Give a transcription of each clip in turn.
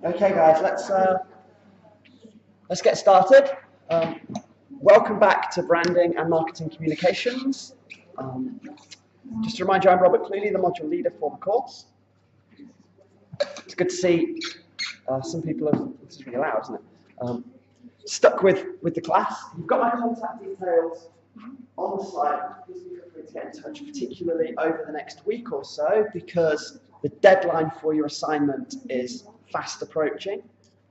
Okay, guys, let's get started. Welcome back to Branding and Marketing Communications. Just to remind you, I'm Robert Cleary, the module leader for the course. It's good to see some people have, this is really loud, isn't it? Stuck with the class. You've got my contact details on the slide. Please feel free to get in touch, particularly over the next week or so, because the deadline for your assignment is fast approaching,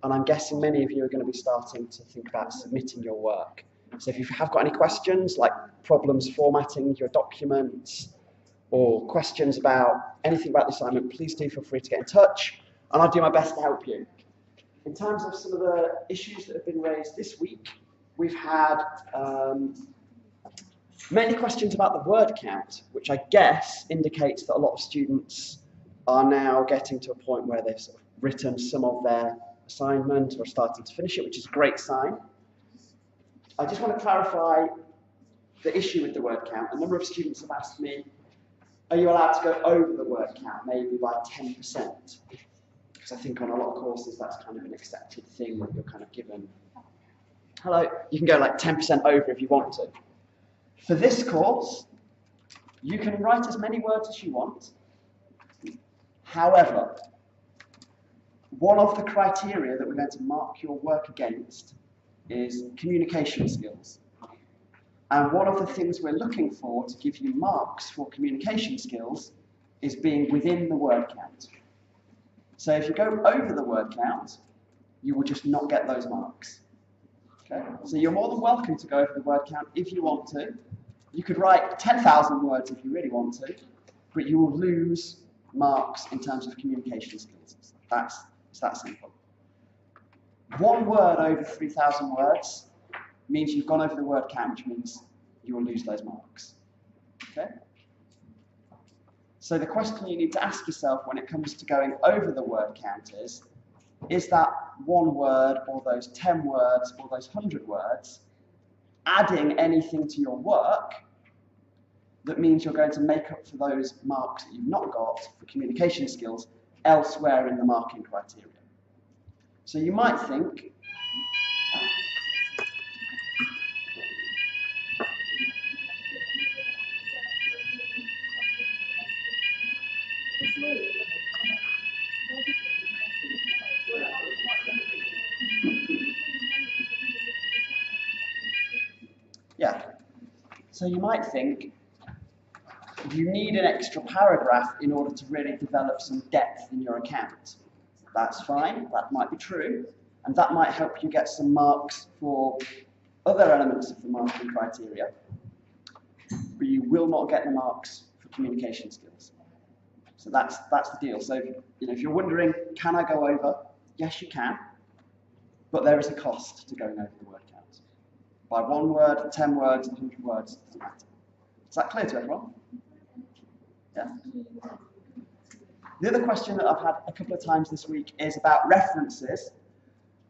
and I'm guessing many of you are going to be starting to think about submitting your work. So if you have got any questions, like problems formatting your documents, or questions about anything about the assignment, please do feel free to get in touch, and I'll do my best to help you. In terms of some of the issues that have been raised this week, we've had many questions about the word count, which I guess indicates that a lot of students are now getting to a point where they've sort of written some of their assignment or starting to finish it, which is a great sign. I just want to clarify the issue with the word count. A number of students have asked me, are you allowed to go over the word count, maybe by 10%? Because I think on a lot of courses that's kind of an accepted thing when you're kind of given, hello, you can go like 10% over if you want to. For this course, you can write as many words as you want. However, one of the criteria that we're going to mark your work against is communication skills. And one of the things we're looking for to give you marks for communication skills is being within the word count. So if you go over the word count, you will just not get those marks. Okay? So you're more than welcome to go over the word count if you want to. You could write 10,000 words if you really want to, but you will lose marks in terms of communication skills. It's that simple. One word over 3,000 words means you've gone over the word count, which means you will lose those marks. Okay? So the question you need to ask yourself when it comes to going over the word count is that one word or those 10 words or those 100 words adding anything to your work that means you're going to make up for those marks that you've not got for communication skills elsewhere in the marking criteria. So you might think, so you might think you need an extra paragraph in order to really develop some depth in your account. That's fine, that might be true, and that might help you get some marks for other elements of the marking criteria, but you will not get the marks for communication skills. So that's the deal. So if you're wondering, can I go over? Yes, you can, but there is a cost to going over the word count. By 1 word, 10 words, 100 words, doesn't matter. Is that clear to everyone? Yeah? The other question that I've had a couple of times this week is about references.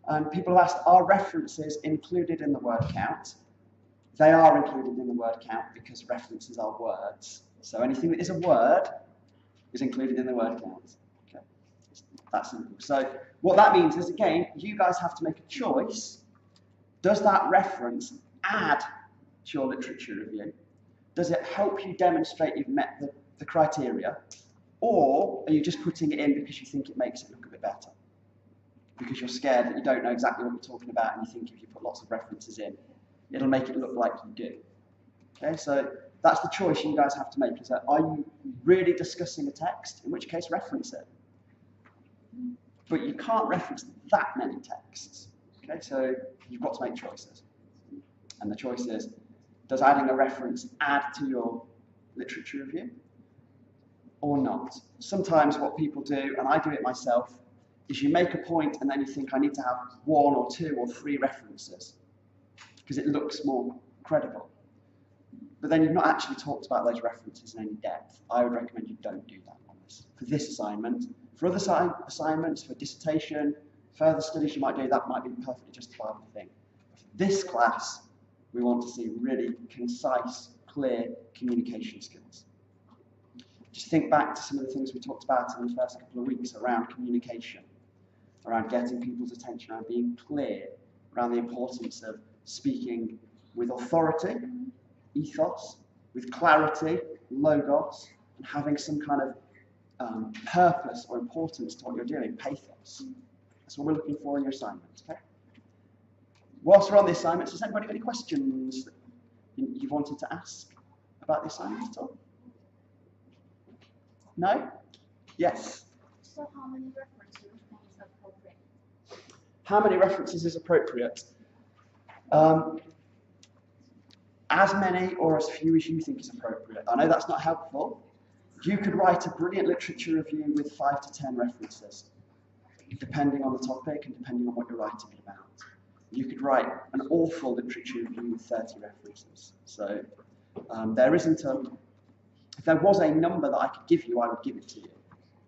And people have asked, are references included in the word count? They are included in the word count because references are words. So anything that is a word is included in the word count. Okay? It's that simple. So what that means is, again, you guys have to make a choice. Does that reference add to your literature review? Does it help you demonstrate you've met the criteria? Or are you just putting it in because you think it makes it look a bit better? Because you're scared that you don't know exactly what you're talking about and you think if you put lots of references in, it'll make it look like you do. Okay, so that's the choice you guys have to make. Is that, are you really discussing a text? In which case, reference it. But you can't reference that many texts. Okay, so you've got to make choices. And the choice is, does adding a reference add to your literature review or not? Sometimes what people do, and I do it myself, is you make a point and then you think I need to have 1 or 2 or 3 references because it looks more credible. But then you've not actually talked about those references in any depth. I would recommend you don't do that on this. For this assignment, for other assignments, for dissertation, further studies you might do, that might be a perfectly justifiable thing. For this class, we want to see really concise, clear communication skills. Just think back to some of the things we talked about in the first couple of weeks around communication. around getting people's attention, around being clear, around the importance of speaking with authority, ethos, with clarity, logos, and having some kind of purpose or importance to what you're doing, pathos. That's what we're looking for in your assignment. Okay? Whilst we're on the assignments, has anybody got any questions that you wanted to ask about the assignment at all? No? Yes? So how many references do you think is appropriate? How many references is appropriate? As many or as few as you think is appropriate. I know that's not helpful. You could write a brilliant literature review with 5 to 10 references, depending on the topic and depending on what you're writing it about. You could write an awful literature review with 30 references. So there isn't a... If there was a number that I could give you, I would give it to you.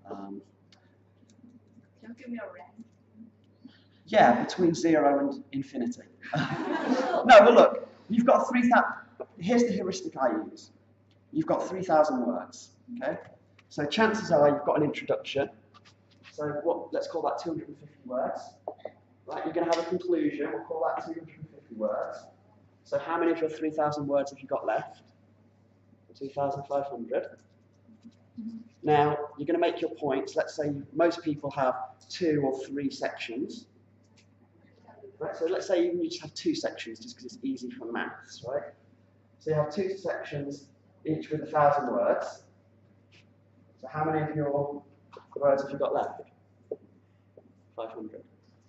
Can you give me a range? Yeah, between 0 and infinity. No, well look, you've got 3,000... Here's the heuristic I use. You've got 3,000 words, okay? So chances are you've got an introduction. So let's call that 250 words. Right, you're going to have a conclusion. We'll call that 250 words. So how many of your 3,000 words have you got left? 2,500. Now, you're going to make your points. Let's say most people have 2 or 3 sections. Right, so let's say you just have 2 sections just because it's easy for maths, right? So you have 2 sections, each with 1,000 words. So how many of your words have you got left? 500.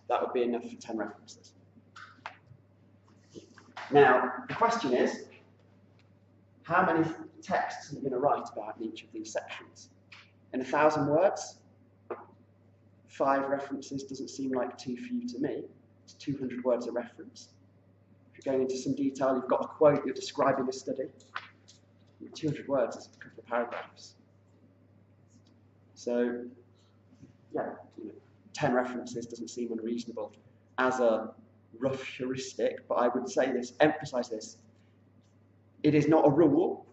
That would be enough for 10 references. Now, the question is, how many texts are you going to write about in each of these sections? In 1,000 words, 5 references doesn't seem like too few to me. It's 200 words a reference. If you're going into some detail, you've got a quote, you're describing a study. 200 words is a couple of paragraphs. So, yeah, 10 references doesn't seem unreasonable as a rough heuristic, but I would say this, emphasize this. It is not a rule,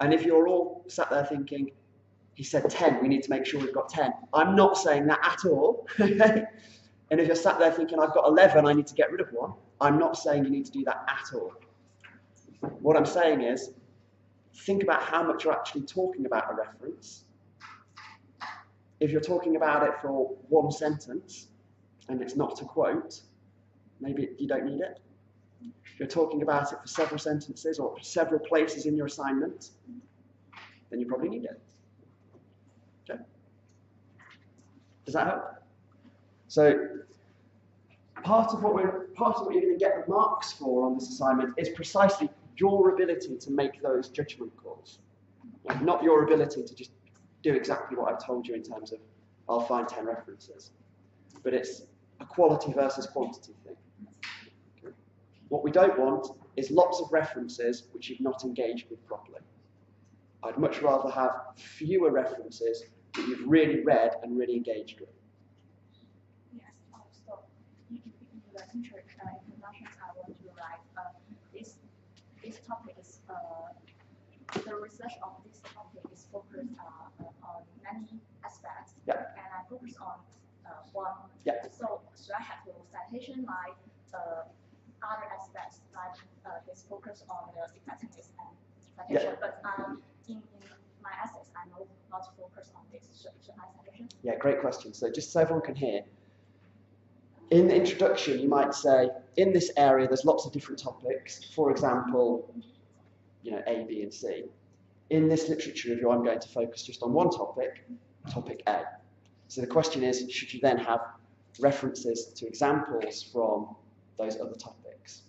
and if you're all sat there thinking, he said 10, we need to make sure we've got 10. I'm not saying that at all. And if you're sat there thinking, I've got 11, I need to get rid of one, I'm not saying you need to do that at all. What I'm saying is, think about how much you're actually talking about a reference. If you're talking about it for 1 sentence, and it's not a quote, maybe you don't need it. If you're talking about it for several sentences or several places in your assignment, then you probably need it. Okay? Does that help? So part of what you're going to get the marks for on this assignment is precisely your ability to make those judgment calls. Like, not your ability to just do exactly what I've told you in terms of I'll find 10 references. But it's a quality versus quantity thing. Okay? What we don't want is lots of references which you've not engaged with properly. I'd much rather have fewer references that you've really read and really engaged with. Yes, so in the introductions I want to write, this topic is, the research of this topic is focused on many aspects, yeah. And I focus on one. Yeah. So should I have the citation like other aspects like this focus on the effectiveness and citation? Yeah. But in my essays, I know not to focus on this. Should I citation? Yeah, great question. So just so everyone can hear, in the introduction, you might say, in this area, there's lots of different topics. For example, A, B, and C. In this literature review, I'm going to focus just on one topic, topic A. So the question is, should you then have references to examples from those other topics?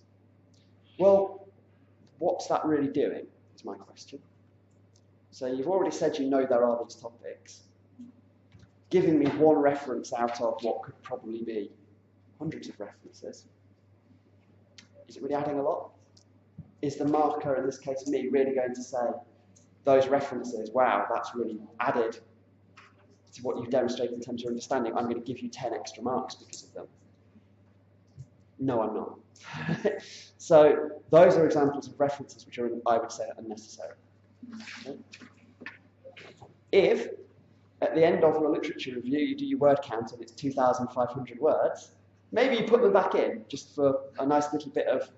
Well, what's that really doing, is my question. So you've already said you know there are these topics. Giving me one reference out of what could probably be hundreds of references, is it really adding a lot? Is the marker, in this case me, really going to say, those references, wow, that's really added to what you've demonstrated in terms of your understanding, I'm going to give you 10 extra marks because of them? No, I'm not. So those are examples of references which are, I would say, unnecessary. Okay. If at the end of your literature review, you do your word count and it's 2,500 words. Maybe you put them back in just for a nice little bit of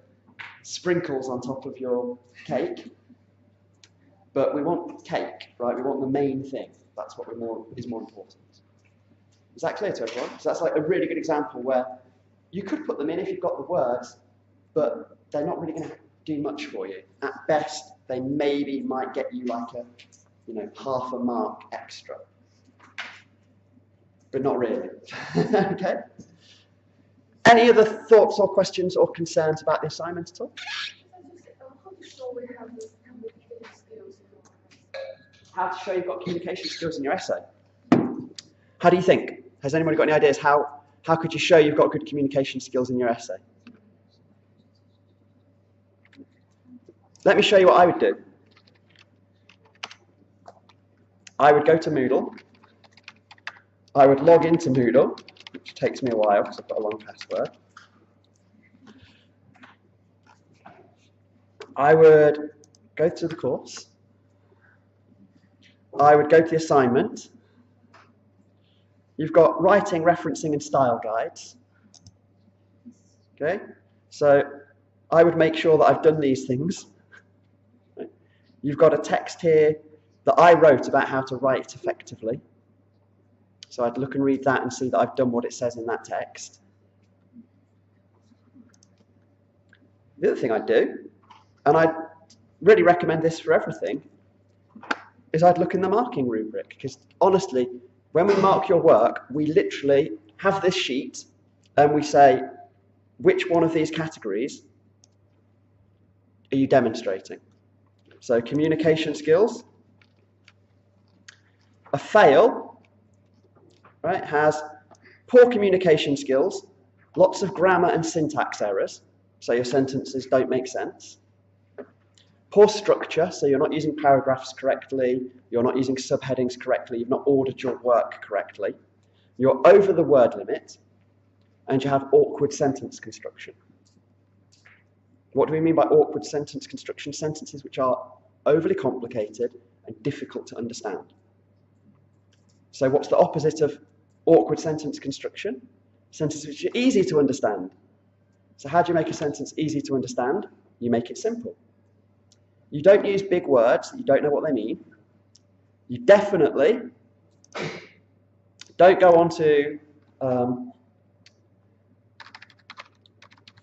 sprinkles on top of your cake. But we want cake, right? We want the main thing. That's what is more important. Is that clear to everyone? So that's like a really good example where you could put them in if you've got the words, but they're not really going to do much for you. At best, they maybe might get you like a, half a mark extra. But not really. Okay? Any other thoughts or questions or concerns about the assignment at all? How to show you've got communication skills in your essay? How do you think? Has anybody got any ideas? How could you show you've got good communication skills in your essay? Let me show you what I would do. I would go to Moodle. I would log into Moodle, which takes me a while because I've got a long password. I would go to the course. I would go to the assignment. You've got writing, referencing, and style guides. Okay? So I would make sure that I've done these things. You've got a text here that I wrote about how to write effectively. So I'd look and read that and see that I've done what it says in that text. The other thing I'd do, and I'd really recommend this for everything, is I'd look in the marking rubric. Because honestly, when we mark your work, we literally have this sheet and we say, which one of these categories are you demonstrating? So communication skills. A fail, right, has poor communication skills, lots of grammar and syntax errors, so your sentences don't make sense. Poor structure, so you're not using paragraphs correctly, you're not using subheadings correctly, you've not ordered your work correctly. You're over the word limit, and you have awkward sentence construction. What do we mean by awkward sentence construction? Sentences which are overly complicated and difficult to understand. So what's the opposite of awkward sentence construction? Sentences which are easy to understand. So how do you make a sentence easy to understand? You make it simple. You don't use big words that you don't know what they mean. You definitely don't go on to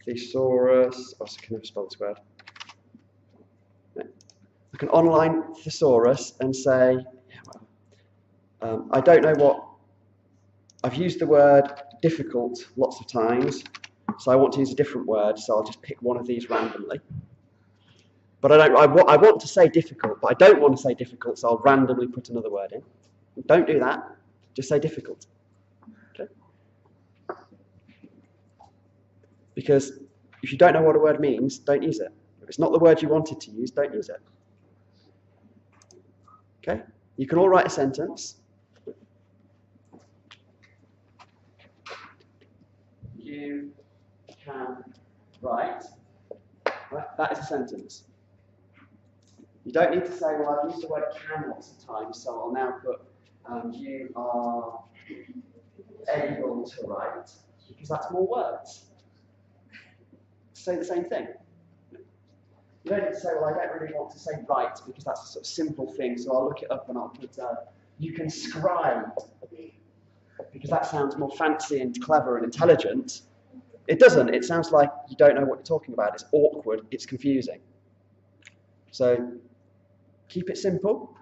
thesaurus. Oh, I can never spell this word. Like an online thesaurus and say, I don't know what. I've used the word difficult lots of times, so I want to use a different word, so I'll just pick one of these randomly. But I want to say difficult, but I don't want to say difficult, so I'll randomly put another word in. Don't do that. Just say difficult. Okay? Because if you don't know what a word means, don't use it. If it's not the word you wanted to use, don't use it. Okay? You can all write a sentence. You can write. Right? That is a sentence. You don't need to say, well, I've used the word can lots of times, so I'll now put you are able to write, because that's more words. Say the same thing. You don't need to say, well, I don't really want to say write, because that's a sort of simple thing, so I'll look it up and I'll put, you can scribe, because that sounds more fancy and clever and intelligent. It doesn't. It sounds like you don't know what you're talking about. It's awkward. It's confusing. So keep it simple.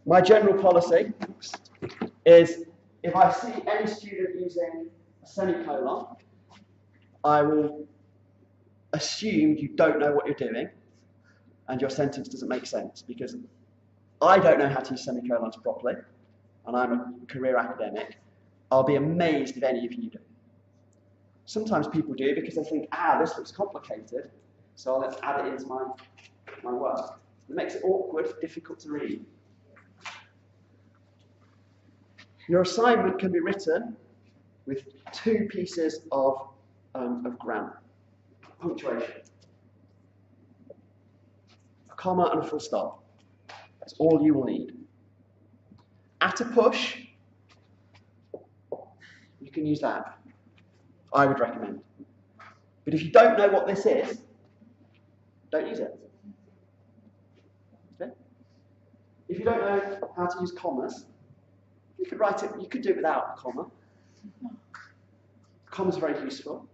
My general policy is if I see any student using a semicolon, I will assume you don't know what you're doing and your sentence doesn't make sense, because I don't know how to use semicolons properly and I'm a career academic. I'll be amazed if any of you do. Sometimes people do because they think, this looks complicated, so let's add it into my work. It makes it awkward, difficult to read. Your assignment can be written with 2 pieces of grammar. Punctuation. A comma and a full stop. That's all you will need. At a push, you can use that. I would recommend. But if you don't know what this is, don't use it. Okay? If you don't know how to use commas, you could write it, you could do it without a comma. Commas are very useful.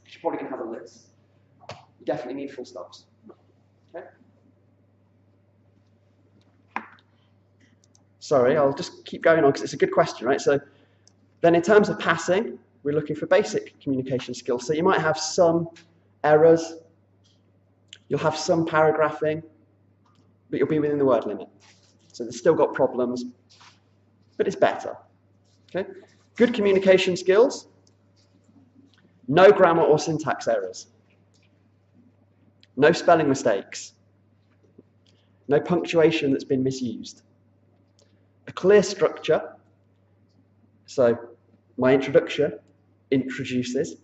You're probably going to have a list. You definitely need full stops. Okay? Sorry, I'll just keep going on because it's a good question, right? So then in terms of passing, we're looking for basic communication skills. So you might have some errors, you'll have some paragraphing, but you'll be within the word limit. So they've still got problems, but it's better. Okay? Good communication skills, no grammar or syntax errors, no spelling mistakes, no punctuation that's been misused, a clear structure. So my introduction introduces,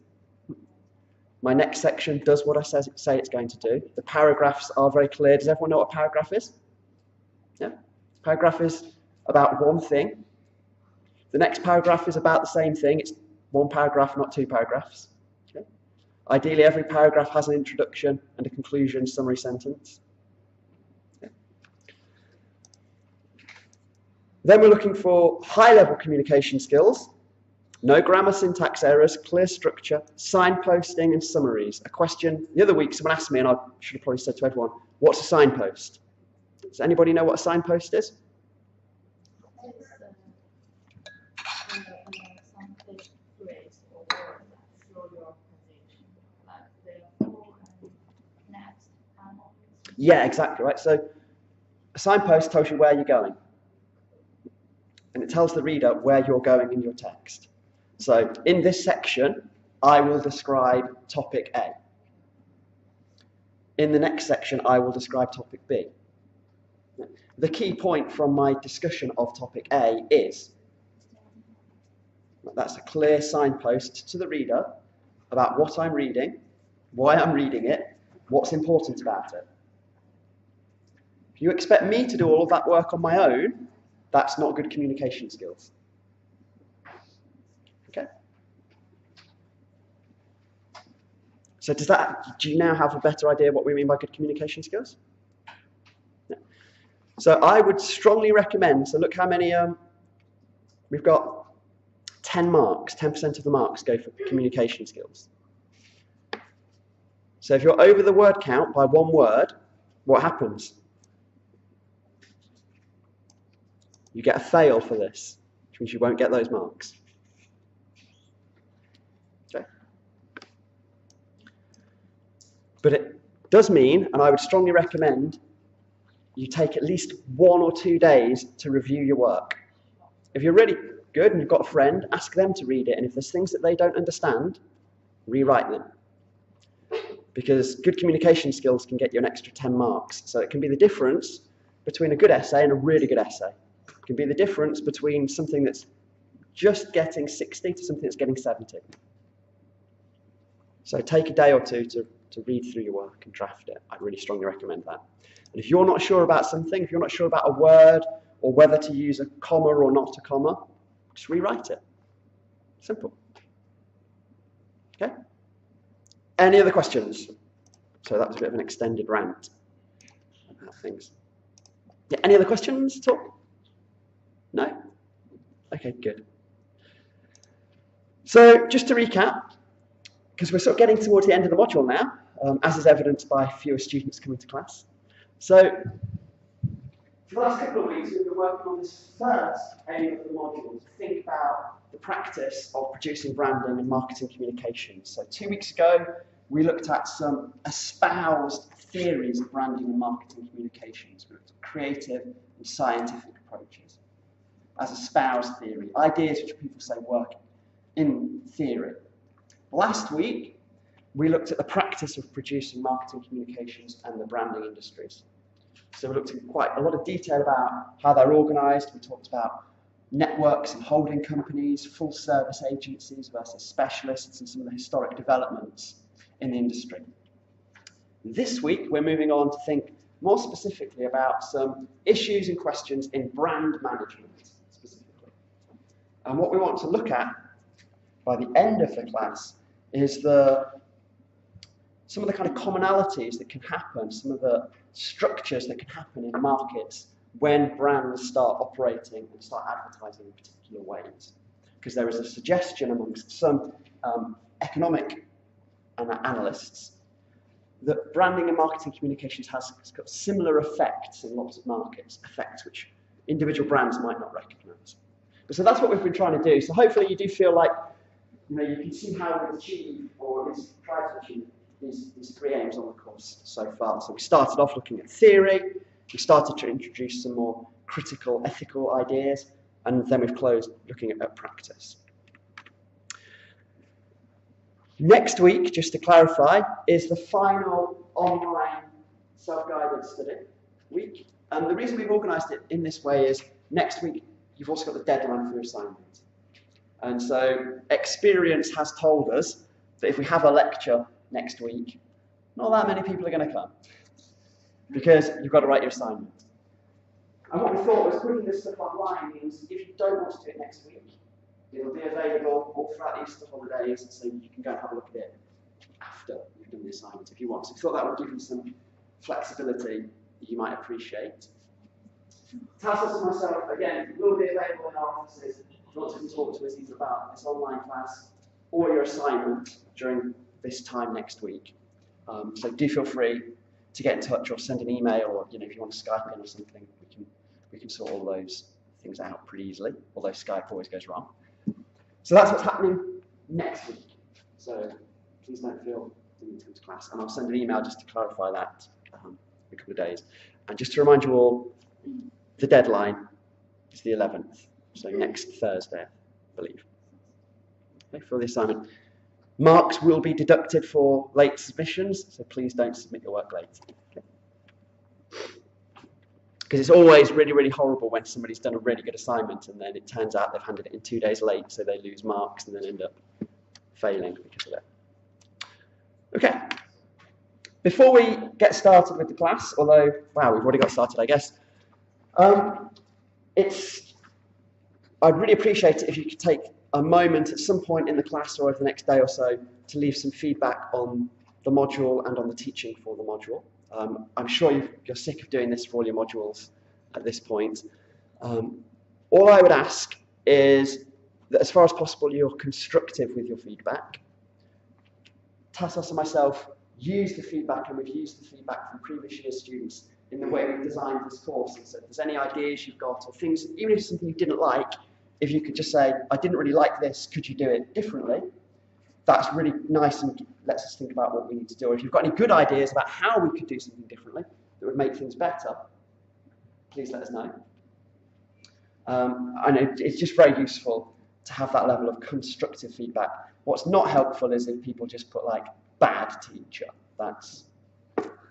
my next section does what I say it's going to do. The paragraphs are very clear. Does everyone know what a paragraph is? Yeah? Paragraph is about one thing. The next paragraph is about the same thing. It's one paragraph, not two paragraphs. Okay? Ideally, every paragraph has an introduction and a conclusion, summary sentence. Okay? Then we're looking for high-level communication skills. No grammar, syntax errors, clear structure, signposting, and summaries. A question the other week, someone asked me, and I should have probably said to everyone, what's a signpost? Does anybody know what a signpost is? Yeah, exactly, right. So a signpost tells you where you're going. And it tells the reader where you're going in your text. So in this section, I will describe topic A. In the next section, I will describe topic B. The key point from my discussion of topic A is, that's a clear signpost to the reader about what I'm reading, why I'm reading it, what's important about it. If you expect me to do all of that work on my own, that's not good communication skills. Okay? So do you now have a better idea what we mean by good communication skills? Yeah. So I would strongly recommend, so look how many, we've got 10 marks, 10% of the marks go for communication skills. So if you're over the word count by one word, what happens? You get a fail for this, which means you won't get those marks. Okay. But it does mean, and I would strongly recommend, you take at least 1 or 2 days to review your work. If you're really good and you've got a friend, ask them to read it, and if there's things that they don't understand, rewrite them. Because good communication skills can get you an extra 10 marks. So it can be the difference between a good essay and a really good essay. It can be the difference between something that's just getting 60 to something that's getting 70. So take a day or two to read through your work and draft it. I'd really strongly recommend that. And if you're not sure about something, if you're not sure about a word or whether to use a comma or not a comma, just rewrite it. Simple. Okay? Any other questions? So that was a bit of an extended rant about things. Yeah, any other questions at all? No? Okay, good. So just to recap, because we're sort of getting towards the end of the module now, as is evidenced by fewer students coming to class. So for the last couple of weeks, we've been working on this first aim of the module, to think about the practice of producing branding and marketing communications. So 2 weeks ago, we looked at some espoused theories of branding and marketing communications. We looked at creative and scientific approaches as espoused theory, ideas which people say work in theory. Last week, we looked at the practice of producing marketing communications and the branding industries. So we looked at quite a lot of detail about how they're organised. We talked about networks and holding companies, full service agencies versus specialists, and some of the historic developments in the industry. This week, we're moving on to think more specifically about some issues and questions in brand management, specifically. And what we want to look at by the end of the class is some of the kind of commonalities that can happen, some of the structures that can happen in markets when brands start operating and start advertising in particular ways. Because there is a suggestion amongst some economic analysts that branding and marketing communications has got similar effects in lots of markets, effects which individual brands might not recognise. So that's what we've been trying to do. So hopefully you do feel like you can see how we've achieved, or at least tried to achieve, these three aims on the course so far. So we started off looking at theory, we started to introduce some more critical, ethical ideas, and then we've closed looking at practice. Next week, just to clarify, is the final online self-guided study week. And the reason we've organised it in this way is next week you've also got the deadline for your assignment. And so experience has told us that if we have a lecture next week, not that many people are going to come because you've got to write your assignment. And what we thought was putting this stuff online means if you don't want to do it next week, it'll be available all throughout the Easter holidays, so you can go and have a look at it after you've done the assignment if you want. So we thought that would give you some flexibility that you might appreciate. Tassos and myself, again, will be available in our offices if you want to talk to us either about this online class or your assignment during this time next week. So do feel free to get in touch or send an email, or if you want to Skype in or something, we can sort all those things out pretty easily, although Skype always goes wrong. So that's what's happening next week. So please don't feel you need to come to class. And I'll send an email just to clarify that in a couple of days. And just to remind you all, the deadline is the 11th, so next Thursday, I believe, for the assignment. Marks will be deducted for late submissions, so please don't submit your work late. Because it's always really, really horrible when somebody's done a really good assignment and then it turns out they've handed it in 2 days late, so they lose marks and then end up failing because of it. Okay. Before we get started with the class, although, wow, we've already got started, I guess, I'd really appreciate it if you could take a moment at some point in the class or over the next day or so to leave some feedback on the module and on the teaching for the module. I'm sure you're sick of doing this for all your modules at this point. All I would ask is that as far as possible you're constructive with your feedback. Tassos and myself use the feedback, and we've used the feedback from previous year students in the way we've designed this course. And so if there's any ideas you've got or things, even if it's something you didn't like, if you could just say, I didn't really like this, could you do it differently? That's really nice and lets us think about what we need to do. Or if you've got any good ideas about how we could do something differently that would make things better, please let us know. I know it's just very useful to have that level of constructive feedback. What's not helpful is if people just put like bad teacher. That's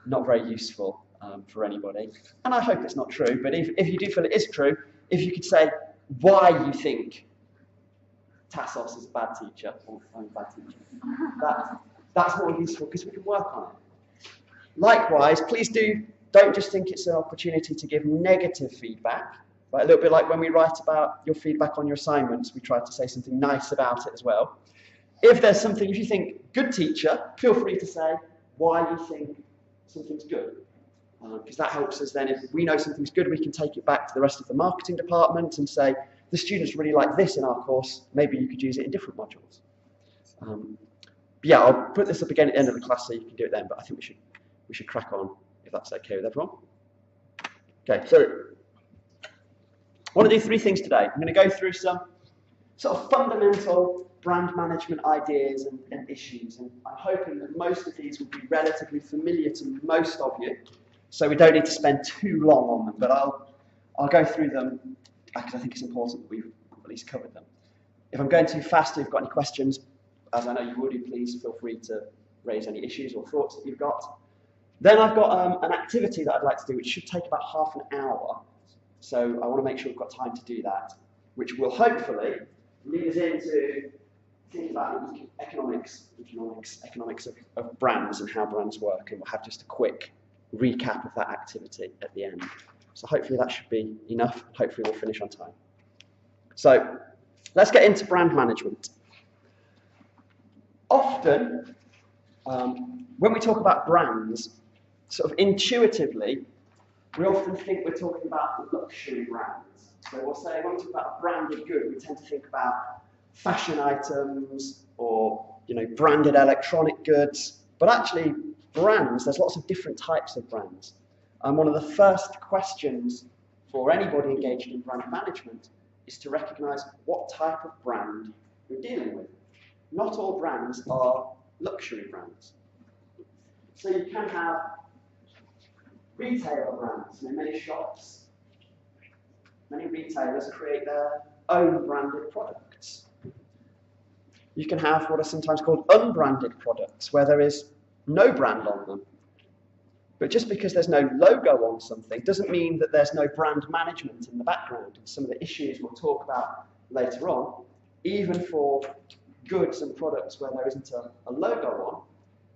not very useful for anybody. And I hope it's not true, but if you do feel it is true, if you could say why you think Tassos is a bad teacher, or I'm a bad teacher, that's more useful because we can work on it. Likewise, please don't just think it's an opportunity to give negative feedback. Right? A little bit like when we write about your feedback on your assignments, we try to say something nice about it as well. If you think good teacher, feel free to say why you think something's good. Because that helps us then, if we know something's good, we can take it back to the rest of the marketing department and say, the students really like this in our course, maybe you could use it in different modules. Yeah, I'll put this up again at the end of the class so you can do it then, but I think we should crack on if that's okay with everyone. Okay, so I want to do 3 things today. I'm going to go through some sort of fundamental brand management ideas and issues, and I'm hoping that most of these will be relatively familiar to most of you, so we don't need to spend too long on them, but I'll go through them because I think it's important that we've at least covered them. If I'm going too fast or you've got any questions, as I know you will do, please feel free to raise any issues or thoughts that you've got. Then I've got an activity that I'd like to do, which should take about half an hour, so I want to make sure we've got time to do that, which will hopefully lead us into thinking about economics of brands and how brands work, and we'll have just a quick recap of that activity at the end. So hopefully that should be enough. Hopefully we'll finish on time. So let's get into brand management. Often, when we talk about brands, sort of intuitively, we often think we're talking about luxury brands. So we'll say when we talk about a branded good, we tend to think about fashion items or branded electronic goods. But actually, brands, there's lots of different types of brands. And one of the first questions for anybody engaged in brand management is to recognise what type of brand we're dealing with. Not all brands are luxury brands. So you can have retailer brands. In many shops, many retailers create their own branded products. You can have what are sometimes called unbranded products, where there is no brand on them. But just because there's no logo on something doesn't mean that there's no brand management in the background. And some of the issues we'll talk about later on, even for goods and products where there isn't a logo on,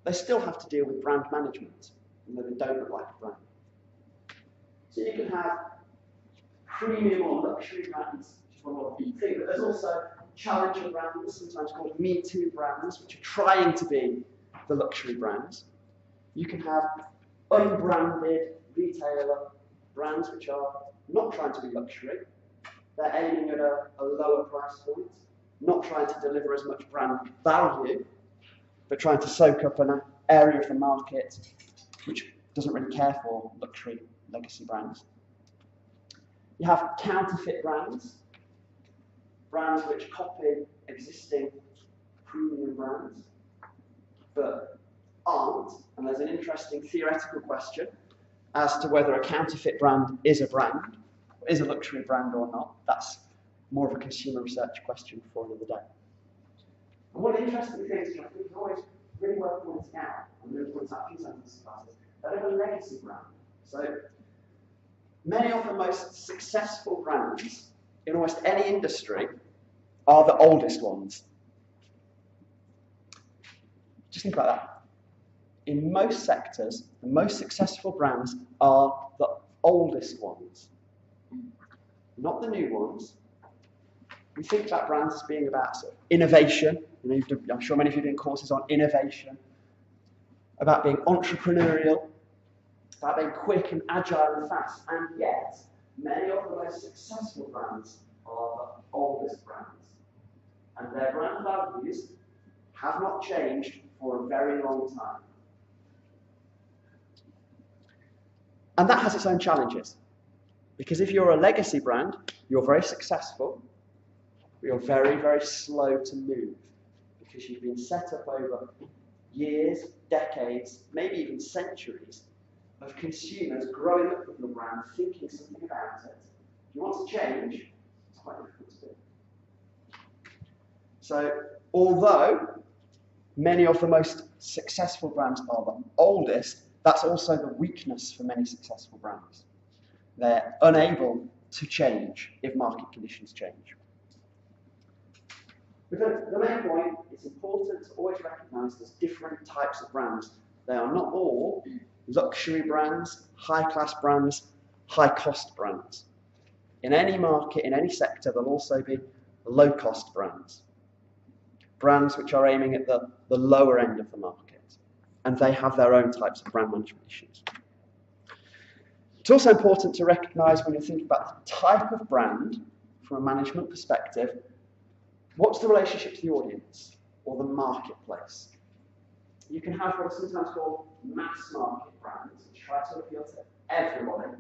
they still have to deal with brand management, even though they don't look like a brand. So you can have premium or luxury brands, which is one more key thing, but there's also challenger brands, sometimes called Me Too brands, which are trying to be the luxury brands. You can have unbranded retailer brands, which are not trying to be luxury. They're aiming at a lower price point, not trying to deliver as much brand value, but trying to soak up an area of the market which doesn't really care for luxury legacy brands. You have counterfeit brands, brands which copy existing premium brands, but aren't, and there's an interesting theoretical question as to whether a counterfeit brand is a luxury brand or not. That's more of a consumer research question for another day. And one of the interesting things, which I think is always really worth pointing out, and I'm going to point out a few sentences about it, they have a legacy brand. So many of the most successful brands in almost any industry are the oldest ones. Just think about that. In most sectors, the most successful brands are the oldest ones, not the new ones. We think about brands as being about sort of innovation. I'm sure many of you are doing courses on innovation, about being entrepreneurial, about being quick and agile and fast. And yet, many of the most successful brands are the oldest brands. And their brand values have not changed for a very long time. And that has its own challenges. Because if you're a legacy brand, you're very successful, but you're very, very slow to move. Because you've been set up over years, decades, maybe even centuries of consumers growing up with your brand, thinking something about it. If you want to change, it's quite difficult to do. So, although many of the most successful brands are the oldest, that's also the weakness for many successful brands. They're unable to change if market conditions change. But the main point, it's important to always recognise there's different types of brands. They are not all luxury brands, high-class brands, high-cost brands. In any market, in any sector, there'll also be low-cost brands. Brands which are aiming at the lower end of the market. And they have their own types of brand management issues. It's also important to recognise when you're thinking about the type of brand from a management perspective, what's the relationship to the audience or the marketplace? You can have what are sometimes called mass market brands, which try to appeal to everybody,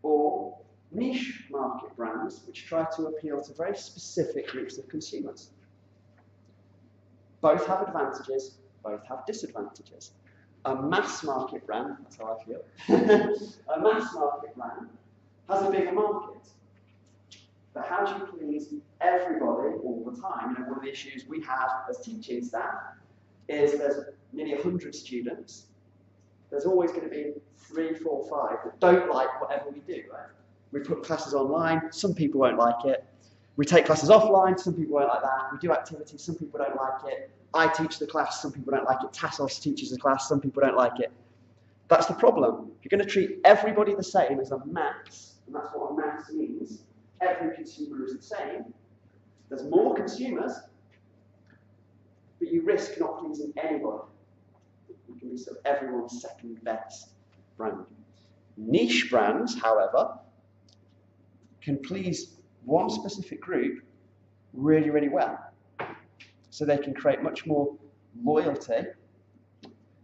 or niche market brands, which try to appeal to very specific groups of consumers. Both have advantages, both have disadvantages. A mass market brand, that's how I feel, a mass market brand has a bigger market. But how do you please everybody all the time? One of the issues we have as teaching staff is there's nearly 100 students. There's always going to be 3, 4, 5 that don't like whatever we do, right? We put classes online, some people won't like it. We take classes offline, some people won't like that. We do activities, some people don't like it. I teach the class, some people don't like it. Tassos teaches the class, some people don't like it. That's the problem. If you're going to treat everybody the same as a mass, and that's what a mass means, every consumer is the same, there's more consumers, but you risk not pleasing anybody. You can be sort of everyone's second best brand. Niche brands, however, can please one specific group really, really well. So they can create much more loyalty.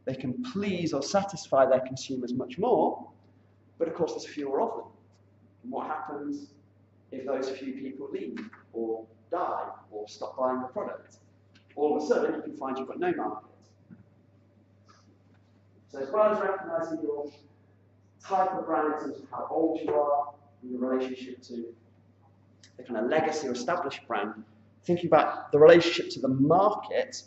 They can please or satisfy their consumers much more, but of course there's fewer of them. And what happens if those few people leave, or die, or stop buying the product? All of a sudden you can find you've got no market. So as well as recognising your type of brand in terms of how old you are, and your relationship to the kind of legacy or established brand, thinking about the relationship to the market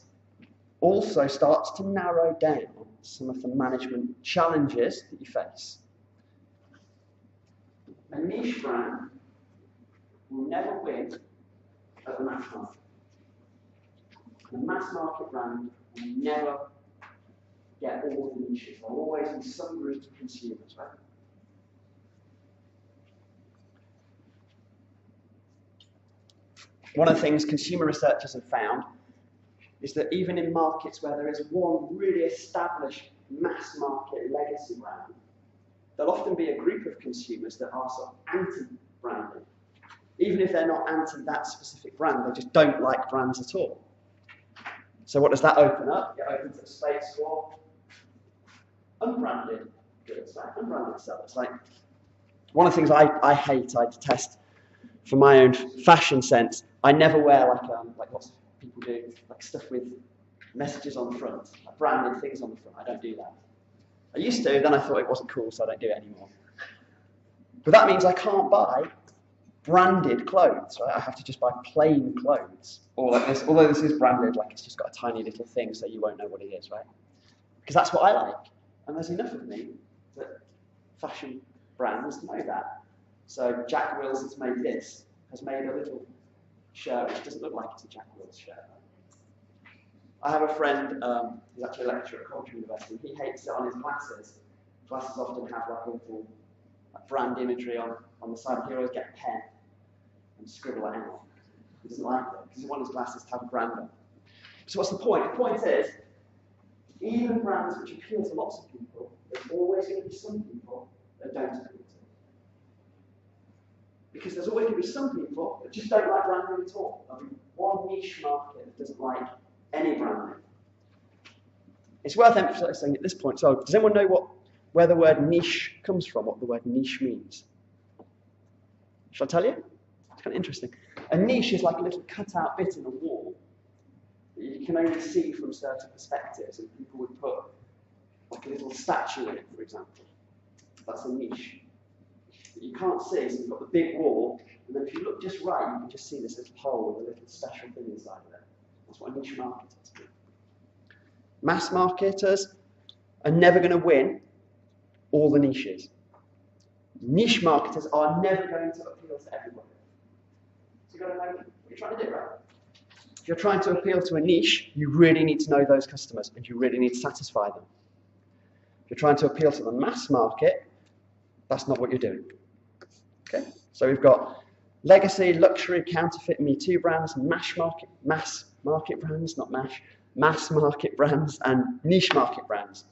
also starts to narrow down some of the management challenges that you face. A niche brand will never win at the mass market. A mass market brand will never get all the niches. There will always be some group of consumers, right? One of the things consumer researchers have found is that even in markets where there is one really established mass market legacy brand, there'll often be a group of consumers that are sort of anti-branding. Even if they're not anti that specific brand, they just don't like brands at all. So what does that open up? It opens up space for unbranded goods, like unbranded sellers. Like one of the things I hate, I detest for my own fashion sense, I never wear like lots of people do, like stuff with messages on the front, like branded things on the front. I don't do that. I used to, then I thought it wasn't cool, so I don't do it anymore. But that means I can't buy branded clothes, right? I have to just buy plain clothes. Or like this, although this is branded, like it's just got a tiny little thing so you won't know what it is, right? Because that's what I like. And there's enough of me that fashion brands know that. So Jack Wills has made a little shirt which doesn't look like it's a Jack Wills shirt. I have a friend who's actually a lecturer at Coventry University. He hates it on his glasses. Glasses often have like a little brand imagery on the side. He always get a pen and scribble it out. He doesn't like it because he wants his glasses to have a brand on. So what's the point? The point is, even brands which appeal to lots of people, there's always going to be some people that don't appeal to. Because there's always going to be some people that just don't like branding at all. There'll be one niche market that doesn't like any branding. It's worth emphasising at this point, so does anyone know where the word niche comes from, what the word niche means? Shall I tell you? It's kind of interesting. A niche is like a little cut-out bit in a wall that you can only see from certain perspectives, and people would put like a little statue in it, for example. That's a niche. That you can't see, so you've got the big wall, and then if you look just right, you can just see this little hole with a little special thing inside of it. That's what a niche market is. Mass marketers are never going to win all the niches. Niche marketers are never going to appeal to everybody. So you've got to know what you're trying to do, right? If you're trying to appeal to a niche, you really need to know those customers, and you really need to satisfy them. If you're trying to appeal to the mass market, that's not what you're doing. Okay? So we've got legacy, luxury, counterfeit, Me Too brands, mass market brands, not MASH, mass market brands, and niche market brands.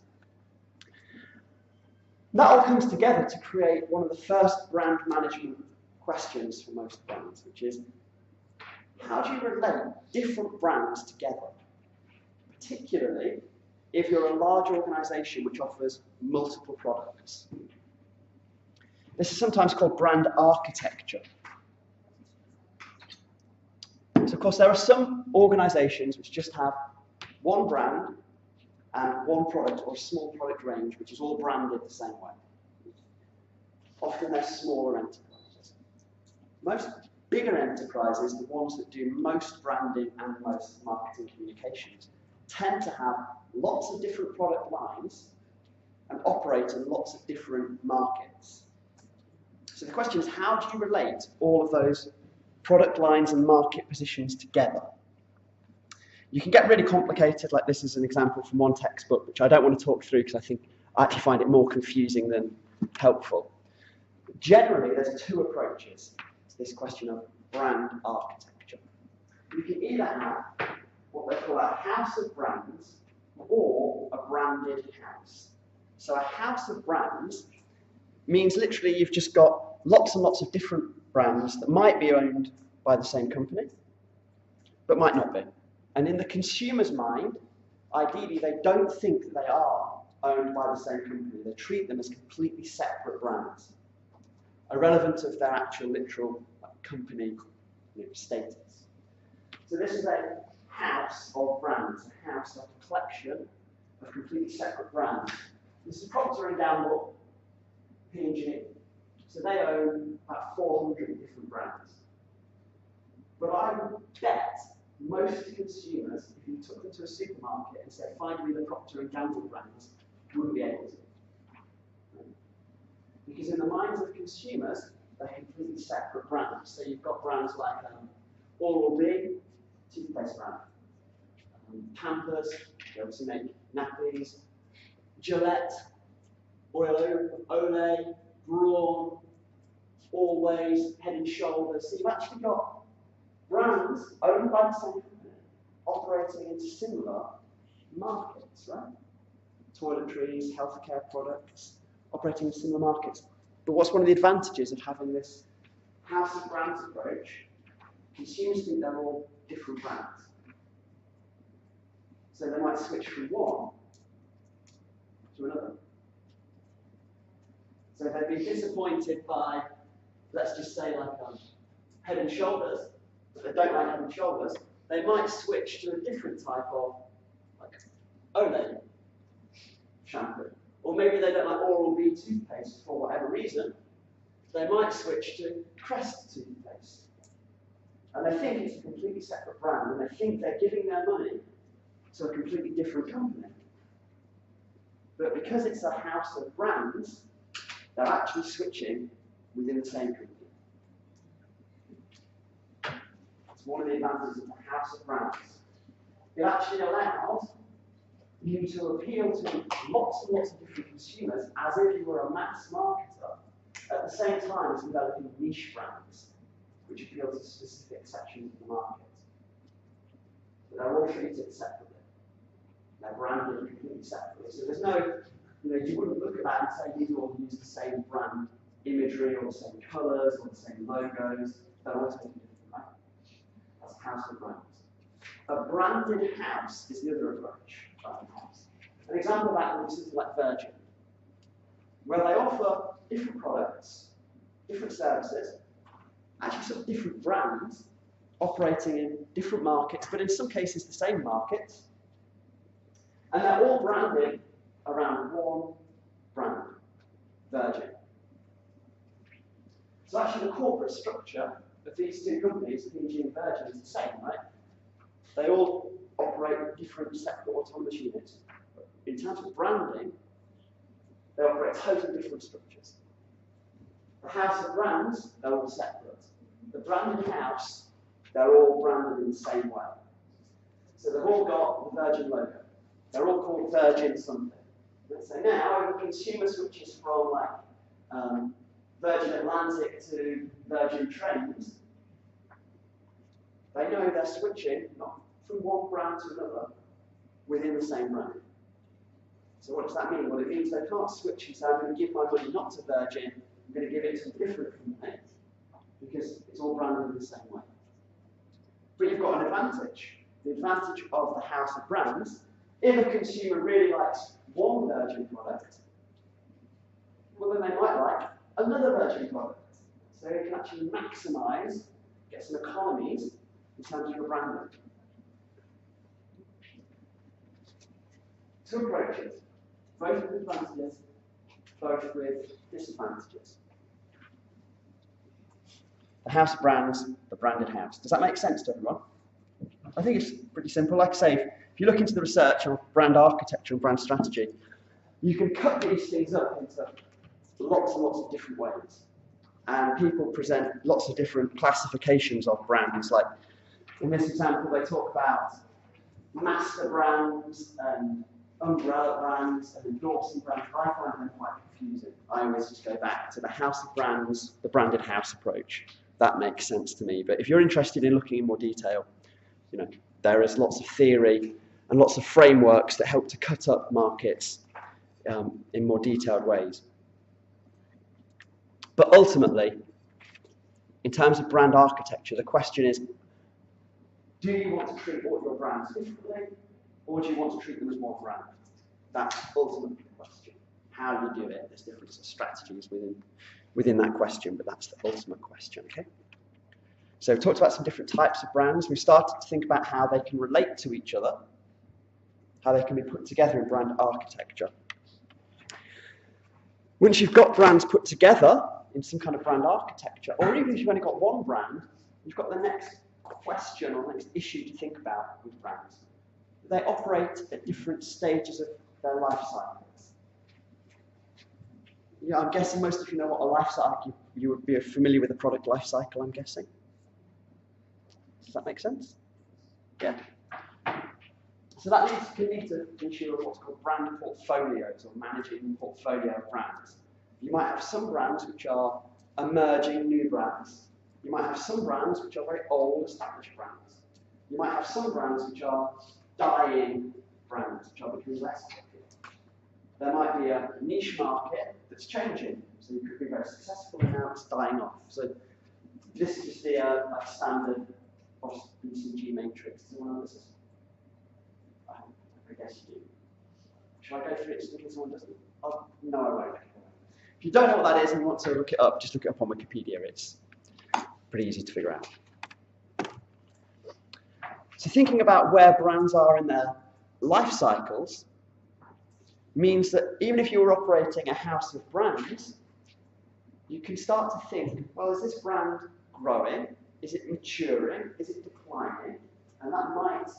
That all comes together to create one of the first brand management questions for most brands, which is, how do you relate different brands together? Particularly if you're a large organisation which offers multiple products. This is sometimes called brand architecture. So of course there are some organisations which just have one brand and one product or a small product range which is all branded the same way. Often they're smaller enterprises. Most bigger enterprises, the ones that do most branding and most marketing communications, tend to have lots of different product lines and operate in lots of different markets. So the question is, how do you relate all of those product lines and market positions together? You can get really complicated, like this is an example from one textbook, which I don't want to talk through because I think I actually find it more confusing than helpful. Generally, there's two approaches to this question of brand architecture. You can either have what they call a house of brands or a branded house. So a house of brands means literally you've just got lots and lots of different brands that might be owned by the same company, but might not be. And in the consumer's mind, ideally they don't think they are owned by the same company. They treat them as completely separate brands, irrelevant of their actual literal company status. So this is a house of brands, a house of a collection of completely separate brands. This is Procter & Gamble, P&G. So they own about 400 different brands. But I would bet most consumers, if you took them to a supermarket and said, find me the Procter & Gamble brands, wouldn't be able to. Because in the minds of consumers, they're completely separate brands. So you've got brands like Oral-B, toothpaste brand. Pampers, they obviously make nappies. Gillette, Olay, Braun, Always, Head & Shoulders. So you've actually got brands owned by the same company, operating in similar markets, right? Toiletries, healthcare products, operating in similar markets. But what's one of the advantages of having this house of brands approach? Consumers think they're all different brands. So they might switch from one to another. So if they've been disappointed by, let's just say, like Head & Shoulders, but they don't like Head & Shoulders, they might switch to a different type of, like, Olay shampoo. Or maybe they don't like Oral-B toothpaste for whatever reason. They might switch to Crest toothpaste. And they think it's a completely separate brand, and they think they're giving their money to a completely different company. But because it's a house of brands, they're actually switching within the same company. It's one of the advantages of the house of brands. It actually allows you to appeal to lots and lots of different consumers as if you were a mass marketer, at the same time as developing niche brands, which appeal to specific sections of the market. But they're all treated separately. They're branded completely separately. So there's no, you wouldn't look at that and say these all use the same brand imagery or the same colours or the same logos. They're all totally different, right? That's a house of brands. A branded house is the other approach. An example of that would be something like Virgin, where they offer different products, different services, actually sort of different brands operating in different markets, but in some cases the same markets. And they're all branded around one brand, Virgin. So actually the corporate structure of these two companies, P&G and Virgin, is the same, right? They all operate different separate autonomous units. But in terms of branding, they operate totally different structures. The house of brands, they're all separate. The branded house, they're all branded in the same way. So they've all got the Virgin logo. They're all called Virgin something. So now, if a consumer switches from Virgin Atlantic to Virgin Trains, they know they're switching not from one brand to another within the same brand. So what does that mean? Well, it means they can't switch and say, I'm going to give my money not to Virgin, I'm going to give it to a different company, because it's all branded in the same way. But you've got an advantage. The advantage of the house of brands, if a consumer really likes one Virgin product, well then they might like another Virgin product. So you can actually maximise, get some economies in terms of your branding. Two approaches, both with advantages, both with disadvantages. The house of brands, the branded house. Does that make sense to everyone? I think it's pretty simple. Like I say, if you look into the research on brand architecture and brand strategy, you can cut these things up into lots and lots of different ways. And people present lots of different classifications of brands. Like in this example, they talk about master brands and umbrella brands and endorsing brands, I find them quite confusing. I always just go back to the house of brands, the branded house approach. That makes sense to me. But if you're interested in looking in more detail, there is lots of theory and lots of frameworks that help to cut up markets in more detailed ways. But ultimately, in terms of brand architecture, the question is, do you want to treat all your brands differently, or do you want to treat them as one brand? That's ultimately the question. How you do it, there's different strategies within that question, but that's the ultimate question, okay? So we've talked about some different types of brands. We've started to think about how they can relate to each other, how they can be put together in brand architecture. Once you've got brands put together in some kind of brand architecture, or even if you've only got one brand, you've got the next question or next issue to think about with brands. They operate at different stages of their life cycles. Yeah, I'm guessing most of you know what a life cycle, you would be familiar with a product life cycle, I'm guessing. Does that make sense? Yeah. So that means you need to ensure what's called brand portfolios, or managing a portfolio of brands. You might have some brands which are emerging new brands. You might have some brands which are very old, established brands. You might have some brands which are dying brands, which are becoming less popular. There might be a niche market that's changing. So you could be very successful and now it's dying off. So this is just the standard BCG matrix. Does anyone know this? I guess you do. Shall I go through it just in case someone doesn't? Oh, no, I won't. If you don't know what that is and you want to look it up, just look it up on Wikipedia. It's pretty easy to figure out. So thinking about where brands are in their life cycles means that even if you were operating a house of brands, you can start to think, well, is this brand growing? Is it maturing? Is it declining? And that might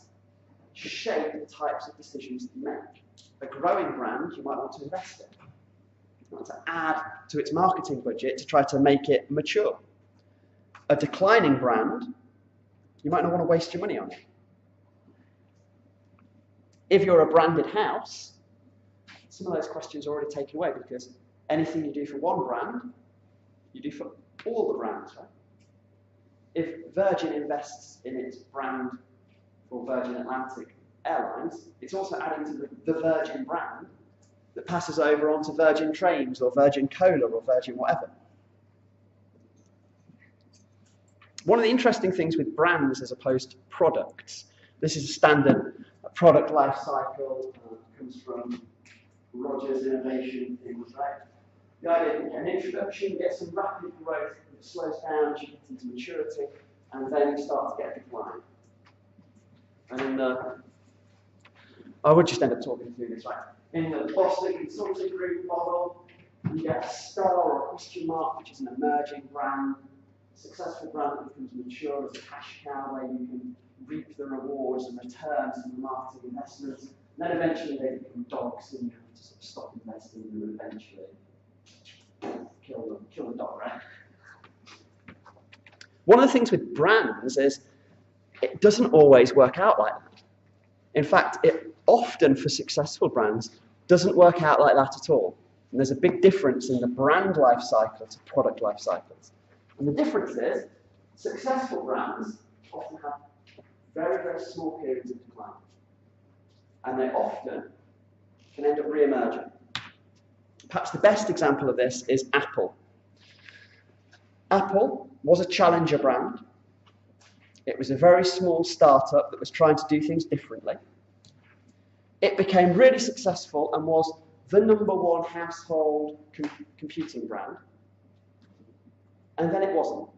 shape the types of decisions that you make. A growing brand you might want to invest in. You want to add to its marketing budget to try to make it mature. A declining brand, you might not want to waste your money on it. If you're a branded house, some of those questions are already taken away because anything you do for one brand, you do for all the brands, right? If Virgin invests in its brand for Virgin Atlantic Airlines, it's also adding to the Virgin brand that passes over onto Virgin Trains or Virgin Cola or Virgin whatever. One of the interesting things with brands as opposed to products, this is a standard product life cycle, comes from Rogers Innovation things, right? The idea is an introduction, you get some rapid growth, it slows down, you get into maturity, and then you start to get a decline. And I would just end up talking through this, right? In the Boston Consulting Group model, you get a star or a question mark, which is an emerging brand, a successful brand that becomes mature as a cash cow where you can reap the rewards and returns from the marketing investments. And then eventually they become dogs and you have to sort of stop investing in them and eventually kill the dog, right? One of the things with brands is it doesn't always work out like that. In fact, it often, for successful brands, doesn't work out like that at all. And there's a big difference in the brand life cycle to product life cycles. And the difference is, successful brands often have very, very small periods of decline. And they often can end up re-emerging. Perhaps the best example of this is Apple. Apple was a challenger brand. It was a very small startup that was trying to do things differently. It became really successful and was the #1 household computing brand. And then it wasn't.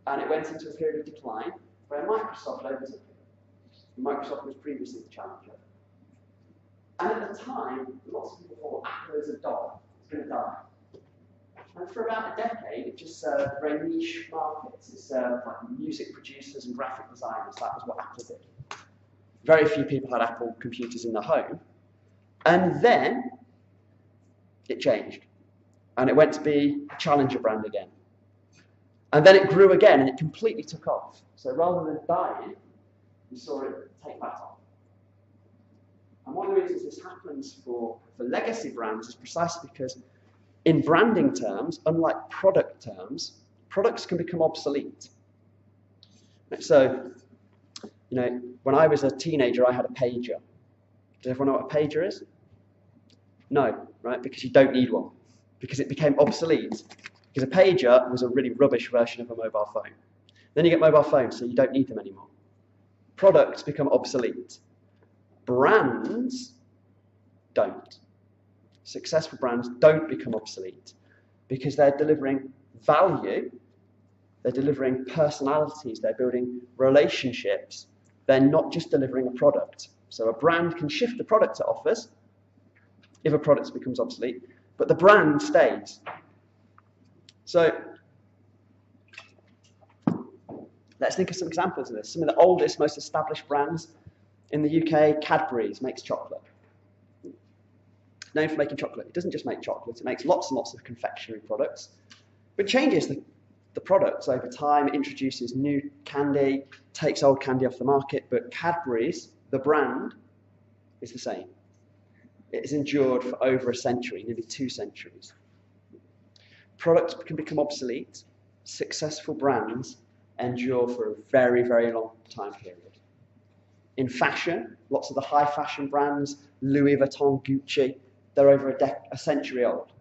And it went into a period of decline where Microsoft overtook it. Microsoft was previously the challenger. And at the time, lots of people thought Apple is a dog. It's going to die. And for about a decade, it just served very niche markets. It served like music producers and graphic designers. That was what Apple did. Very few people had Apple computers in their home. And then it changed. And it went to be a challenger brand again. And then it grew again, and it completely took off. So rather than dying, you saw it take that off. And one of the reasons this happens for legacy brands is precisely because in branding terms, unlike product terms, products can become obsolete. So, when I was a teenager, I had a pager. Does everyone know what a pager is? No, right? Because you don't need one. Because it became obsolete. Because a pager was a really rubbish version of a mobile phone. Then you get mobile phones, so you don't need them anymore. Products become obsolete. Brands don't. Successful brands don't become obsolete because they're delivering value, they're delivering personalities, they're building relationships. They're not just delivering a product. So a brand can shift the product it offers if a product becomes obsolete, but the brand stays. So let's think of some examples of this. Some of the oldest, most established brands in the UK, Cadbury's makes chocolate. Known for making chocolate. It doesn't just make chocolate, it makes lots and lots of confectionery products. But it changes the products over time, it introduces new candy, takes old candy off the market, but Cadbury's, the brand, is the same. It has endured for over a century, nearly 2 centuries. Products can become obsolete. Successful brands endure for a very, very long time period. In fashion, lots of the high fashion brands, Louis Vuitton, Gucci, they're over a century old.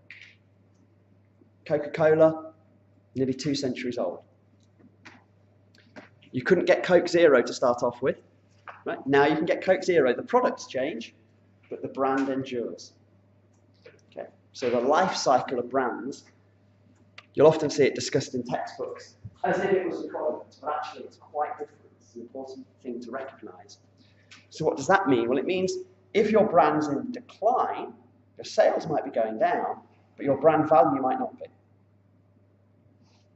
Coca-Cola, nearly 2 centuries old. You couldn't get Coke Zero to start off with. Right? Now you can get Coke Zero. The products change, but the brand endures. Okay. So the life cycle of brands, you'll often see it discussed in textbooks as if it was a product, but actually it's quite different. It's an important thing to recognize. So what does that mean? Well, it means if your brand's in decline, your sales might be going down, but your brand value might not be.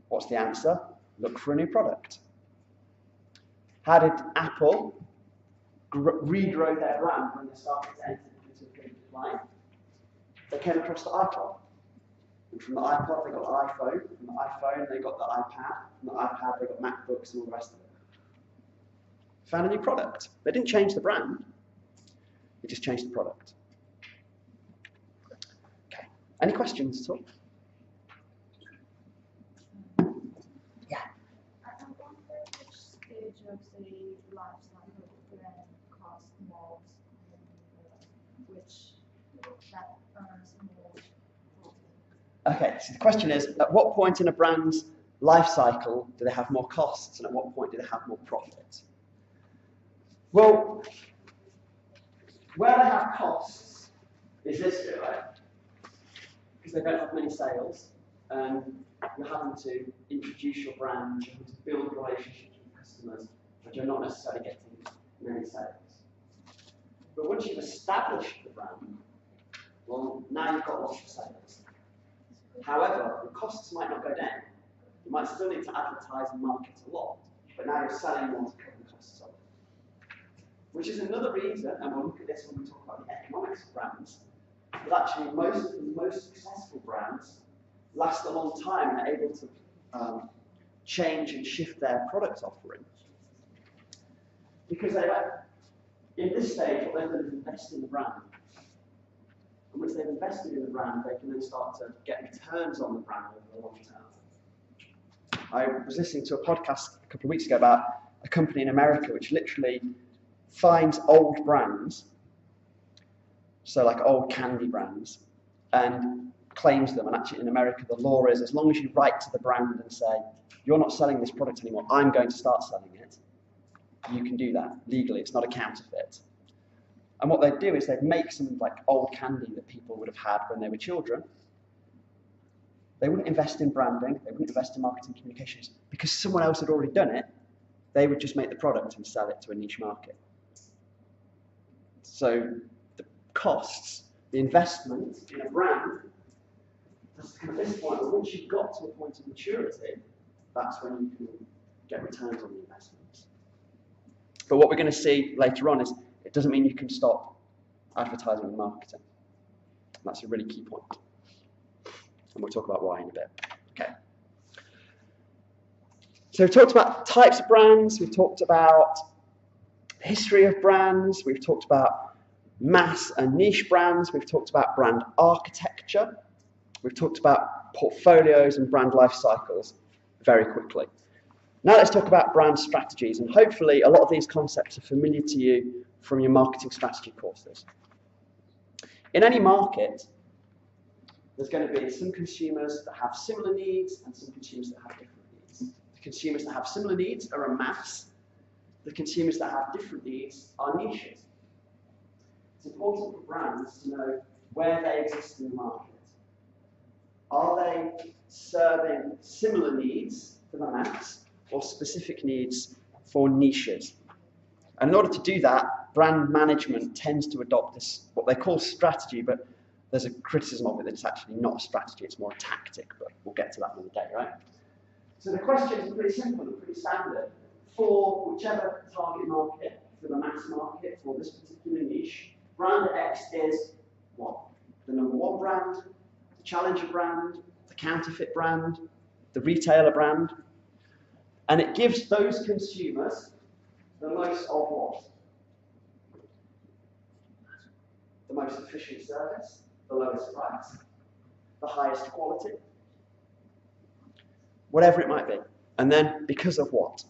What's the answer? Look for a new product. How did Apple regrow their brand when they started to enter into a period of decline? They came across the iPod. And from the iPod, they got the iPhone. From the iPhone, they got the iPad. From the iPad, they got MacBooks and all the rest of it. Found a new product. They didn't change the brand. They just changed the product. Okay. Any questions at all? Yeah. I wonder which stage of the life cycle brand costs more, which that earns more. Okay, so the question is, at what point in a brand's life cycle do they have more costs, and at what point do they have more profit? Well, where they have costs is this bit, right? Because they don't have many sales, and you're having to introduce your brand, you're having to build relationships with customers, but you're not necessarily getting many sales. But once you've established the brand, well, now you've got lots of sales. However, the costs might not go down. You might still need to advertise and market a lot, but now you're selling more to cover the costs of it. Which is another reason, and we'll look at this when we talk about the economics of brands, but actually most of the most successful brands last a long time and are able to change and shift their product offering. Because in this stage, what they've done is invest in the brand. And once they've invested in the brand, they can then start to get returns on the brand over the long term. I was listening to a podcast a couple of weeks ago about a company in America which literally finds old brands, so like old candy brands, and claims them. And actually in America, the law is as long as you write to the brand and say, you're not selling this product anymore, I'm going to start selling it, you can do that legally. It's not a counterfeit. And what they'd do is they'd make some like old candy that people would have had when they were children. They wouldn't invest in branding, they wouldn't invest in marketing communications, because someone else had already done it. They would just make the product and sell it to a niche market. So the costs, the investment in a brand, at this point, once you've got to a point of maturity, that's when you can get returns on the investments. But what we're going to see later on is it doesn't mean you can stop advertising and marketing. That's a really key point. And we'll talk about why in a bit. Okay. So we've talked about types of brands, we've talked about the history of brands, we've talked about mass and niche brands. We've talked about brand architecture. We've talked about portfolios and brand life cycles very quickly. Now let's talk about brand strategies, and hopefully a lot of these concepts are familiar to you from your marketing strategy courses. In any market, there's going to be some consumers that have similar needs and some consumers that have different needs. The consumers that have similar needs are a mass. The consumers that have different needs are niches. It's important for brands to know where they exist in the market. Are they serving similar needs for the mass or specific needs for niches? And in order to do that, brand management tends to adopt this, what they call strategy, but there's a criticism of it that it's actually not a strategy, it's more a tactic, but we'll get to that another day, right? So the questions are pretty simple and pretty standard. For whichever target market, for the mass market, for this particular niche, brand X is what? The number one brand, the challenger brand, the counterfeit brand, the retailer brand. And it gives those consumers the most of what? The most efficient service, the lowest price, the highest quality, whatever it might be. And then, because of what?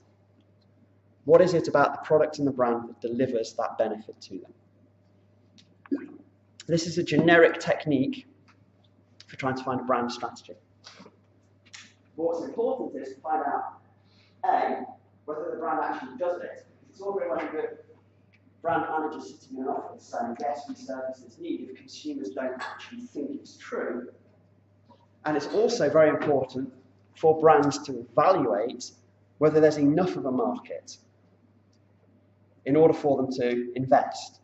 What is it about the product and the brand that delivers that benefit to them? This is a generic technique for trying to find a brand strategy. But what's important is to find out, A, whether the brand actually does it. It's all very well good brand managers sitting in an office saying, yes, we service this need, if consumers don't actually think it's true. And it's also very important for brands to evaluate whether there's enough of a market in order for them to invest.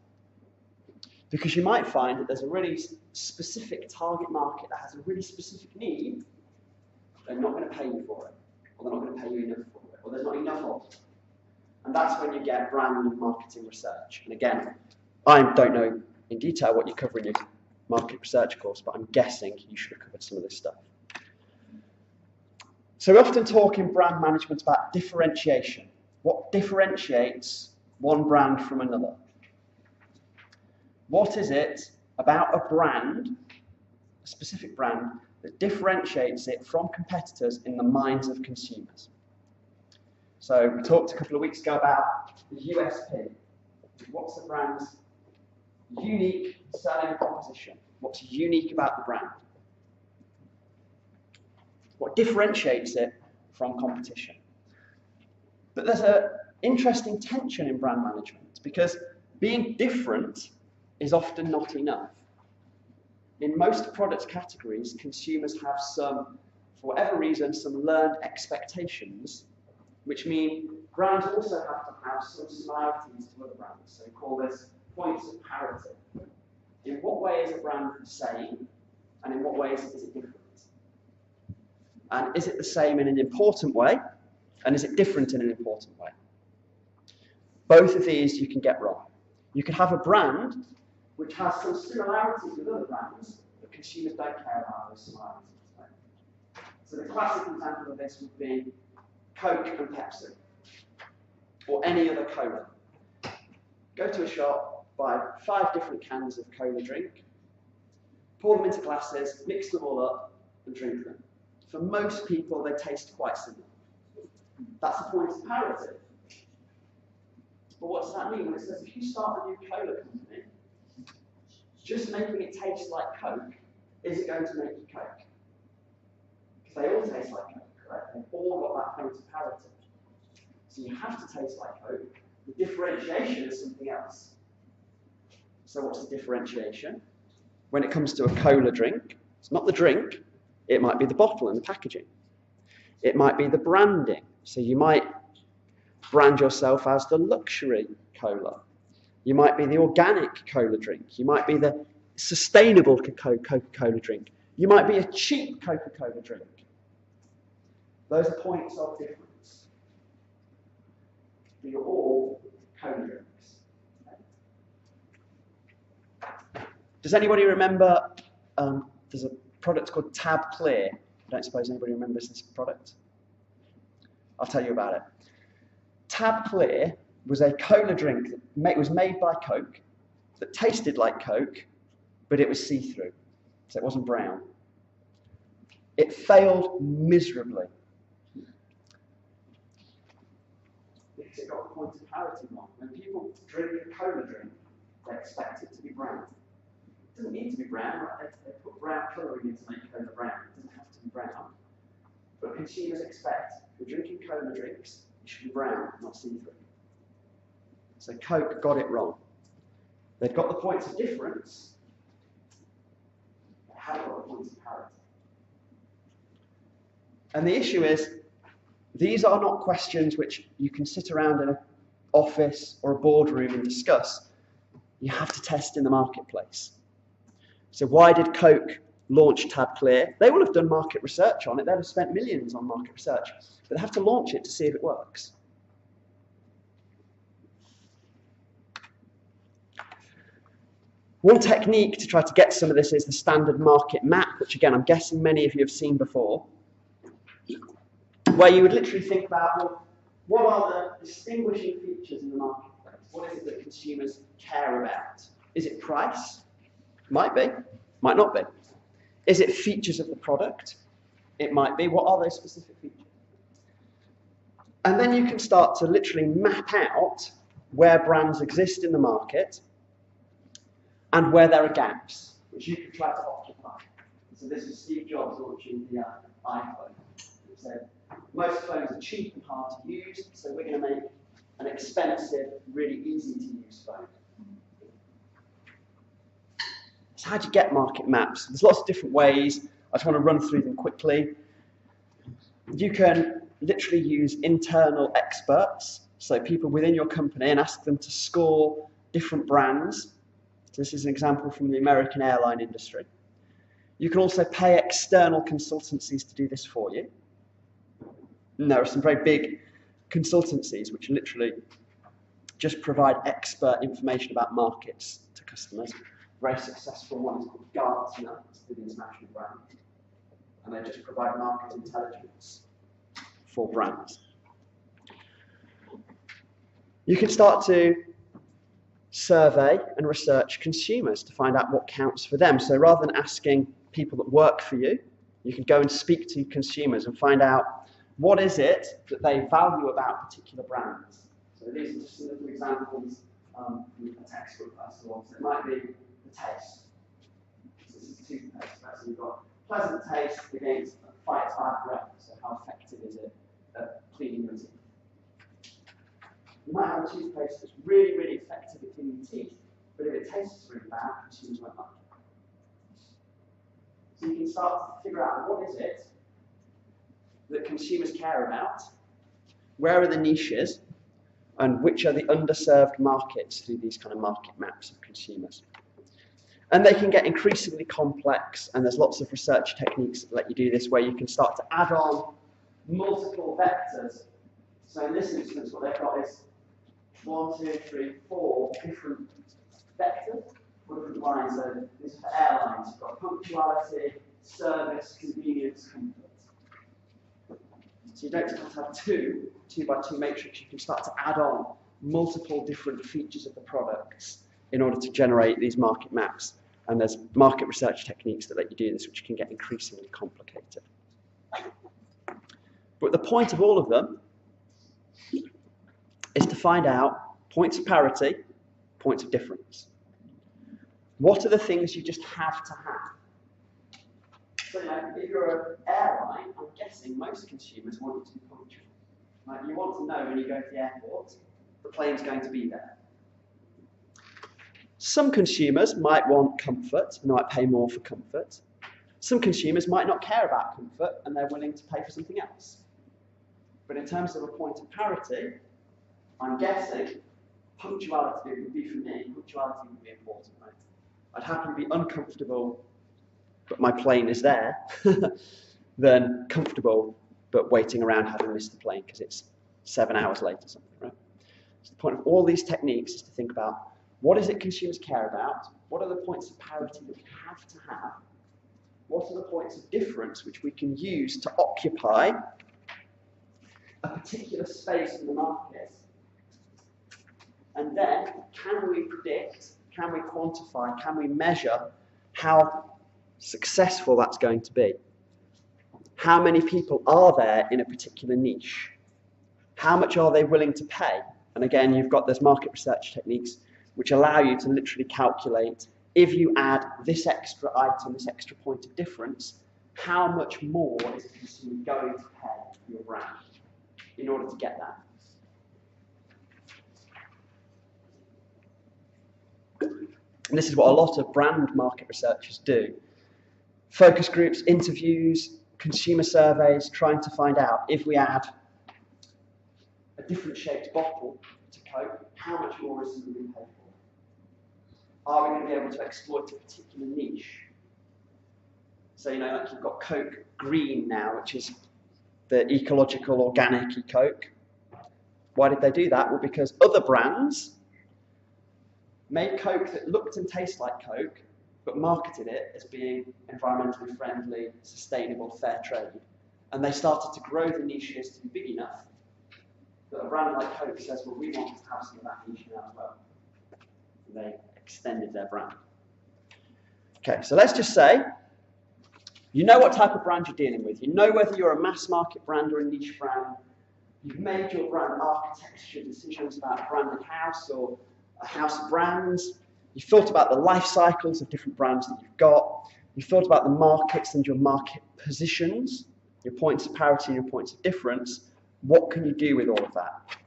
Because you might find that there's a really specific target market that has a really specific need, they're not going to pay you for it, or they're not going to pay you enough for it, or there's not enough of it. And that's when you get brand and marketing research. And again, I don't know in detail what you cover in your market research course, but I'm guessing you should have covered some of this stuff. So we often talk in brand management about differentiation. What differentiates one brand from another? What is it about a brand, a specific brand, that differentiates it from competitors in the minds of consumers? So we talked a couple of weeks ago about the USP. What's the brand's unique selling proposition? What's unique about the brand? What differentiates it from competition? But there's an interesting tension in brand management because being different is often not enough. In most product categories, consumers have some, for whatever reason, some learned expectations, which mean brands also have to have some similarities to other brands. So we call this points of parity. In what way is a brand the same, and in what ways is it different? And is it the same in an important way, and is it different in an important way? Both of these you can get wrong. You could have a brand which has some similarities with other brands, but consumers don't care about those similarities. So the classic example of this would be Coke and Pepsi, or any other cola. Go to a shop, buy 5 different cans of cola drink, pour them into glasses, mix them all up, and drink them. For most people, they taste quite similar. That's the point of parity. But what does that mean? When it says if you start a new cola company, just making it taste like Coke, is it going to make it Coke? Because they all taste like Coke, correct? They've all got that point of parity. So you have to taste like Coke. The differentiation is something else. So what's the differentiation? When it comes to a cola drink, it's not the drink, it might be the bottle and the packaging. It might be the branding. So you might brand yourself as the luxury cola. You might be the organic cola drink. You might be the sustainable Coca-Cola drink. You might be a cheap Coca-Cola drink. Those are points of difference. You're all cola drinks. Does anybody remember, there's a product called Tab Clear. I don't suppose anybody remembers this product. I'll tell you about it. Tab Clear was a cola drink that was made by Coke. that tasted like Coke, but it was see-through, so it wasn't brown. It failed miserably because it got the point of parity wrong. When people drink a cola drink, they expect it to be brown. It doesn't need to be brown, right? They put brown colouring in to make cola brown. It doesn't have to be brown. But consumers expect, if you're drinking cola drinks, it should be brown, not see-through. So Coke got it wrong. They've got the points of difference, they haven't got the points of parity. And the issue is, these are not questions which you can sit around in an office or a boardroom and discuss. You have to test in the marketplace. So why did Coke launch Tab Clear? They will have done market research on it. They'll have spent millions on market research. But they have to launch it to see if it works. One technique to try to get some of this is the standard market map, which again, I'm guessing many of you have seen before, where you would literally think about, well, what are the distinguishing features in the marketplace? What is it that consumers care about? Is it price? Might be, might not be. Is it features of the product? It might be. What are those specific features? And then you can start to literally map out where brands exist in the market and where there are gaps, which you can try to occupy. So this is Steve Jobs launching the iPhone. He said, most phones are cheap and hard to use, so we're going to make an expensive, really easy to use phone. So how do you get market maps? There's lots of different ways. I just want to run through them quickly. You can literally use internal experts, so people within your company, and ask them to score different brands. So this is an example from the American airline industry. You can also pay external consultancies to do this for you. And there are some very big consultancies which literally just provide expert information about markets to customers. Very successful one is called Gartner, it's the international brand, and they just provide market intelligence for brands. You can start to survey and research consumers to find out what counts for them. So rather than asking people that work for you, you can go and speak to consumers and find out what is it that they value about particular brands. So these are just some little examples from a textbook I saw. So it might be the taste. So this is toothpaste. So you've got pleasant taste against fights bad breath. So how effective is it at cleaning your teeth? You might have a toothpaste that's really, really effective at cleaning your teeth, but if it tastes really bad, consumers won't like it. So you can start to figure out what is it that consumers care about, where are the niches, and which are the underserved markets through these kind of market maps of consumers. And they can get increasingly complex, and there's lots of research techniques that let you do this, where you can start to add on multiple vectors. So in this instance, what they've got is 1, 2, 3, 4 different vectors, 4 different lines. So this is for airlines. You've got punctuality, service, convenience, comfort. So you don't just have to have two by two matrix. You can start to add on multiple different features of the products in order to generate these market maps. And there's market research techniques that let you do this, which can get increasingly complicated. But the point of all of them is to find out points of parity, points of difference. What are the things you just have to have? So, if you're an airline, I'm guessing most consumers want it to be punctual. Like, you want to know when you go to the airport, the plane's going to be there. Some consumers might want comfort and might pay more for comfort. Some consumers might not care about comfort and they're willing to pay for something else. But in terms of a point of parity, I'm guessing punctuality would be, for me, punctuality would be important, right? I'd happily be uncomfortable, but my plane is there, than comfortable, but waiting around having missed the plane because it's 7 hours late or something, right? So the point of all these techniques is to think about what is it consumers care about, what are the points of parity that we have to have, what are the points of difference which we can use to occupy a particular space in the market, and then can we predict, Can we quantify, can we measure how successful that's going to be? How many people are there in a particular niche? How much are they willing to pay? And again, you've got those market research techniques which allow you to literally calculate, if you add this extra item, this extra point of difference, how much more is a consumer going to pay for your brand in order to get that? And this is what a lot of brand market researchers do. Focus groups, interviews, consumer surveys, trying to find out if we add a different shaped bottle to Coke, how much more is somebody going to pay for? Are we going to be able to exploit a particular niche? So, you know, like you've got Coke Green now, which is the ecological, organic Coke. Why did they do that? Well, because other brands made Coke that looked and tasted like Coke, but marketed it as being environmentally friendly, sustainable, fair trade. And they started to grow the niches to be big enough that a brand like Coke says, well, we want to have some of that niche now as well. And they extended their brand. Okay, so let's just say, you know what type of brand you're dealing with. You know whether you're a mass market brand or a niche brand. You've made your brand architecture decisions about a branded house or a house of brands. You've thought about the life cycles of different brands that you've got. You've thought about the markets and your market positions, your points of parity and your points of difference. What can you do with all of that?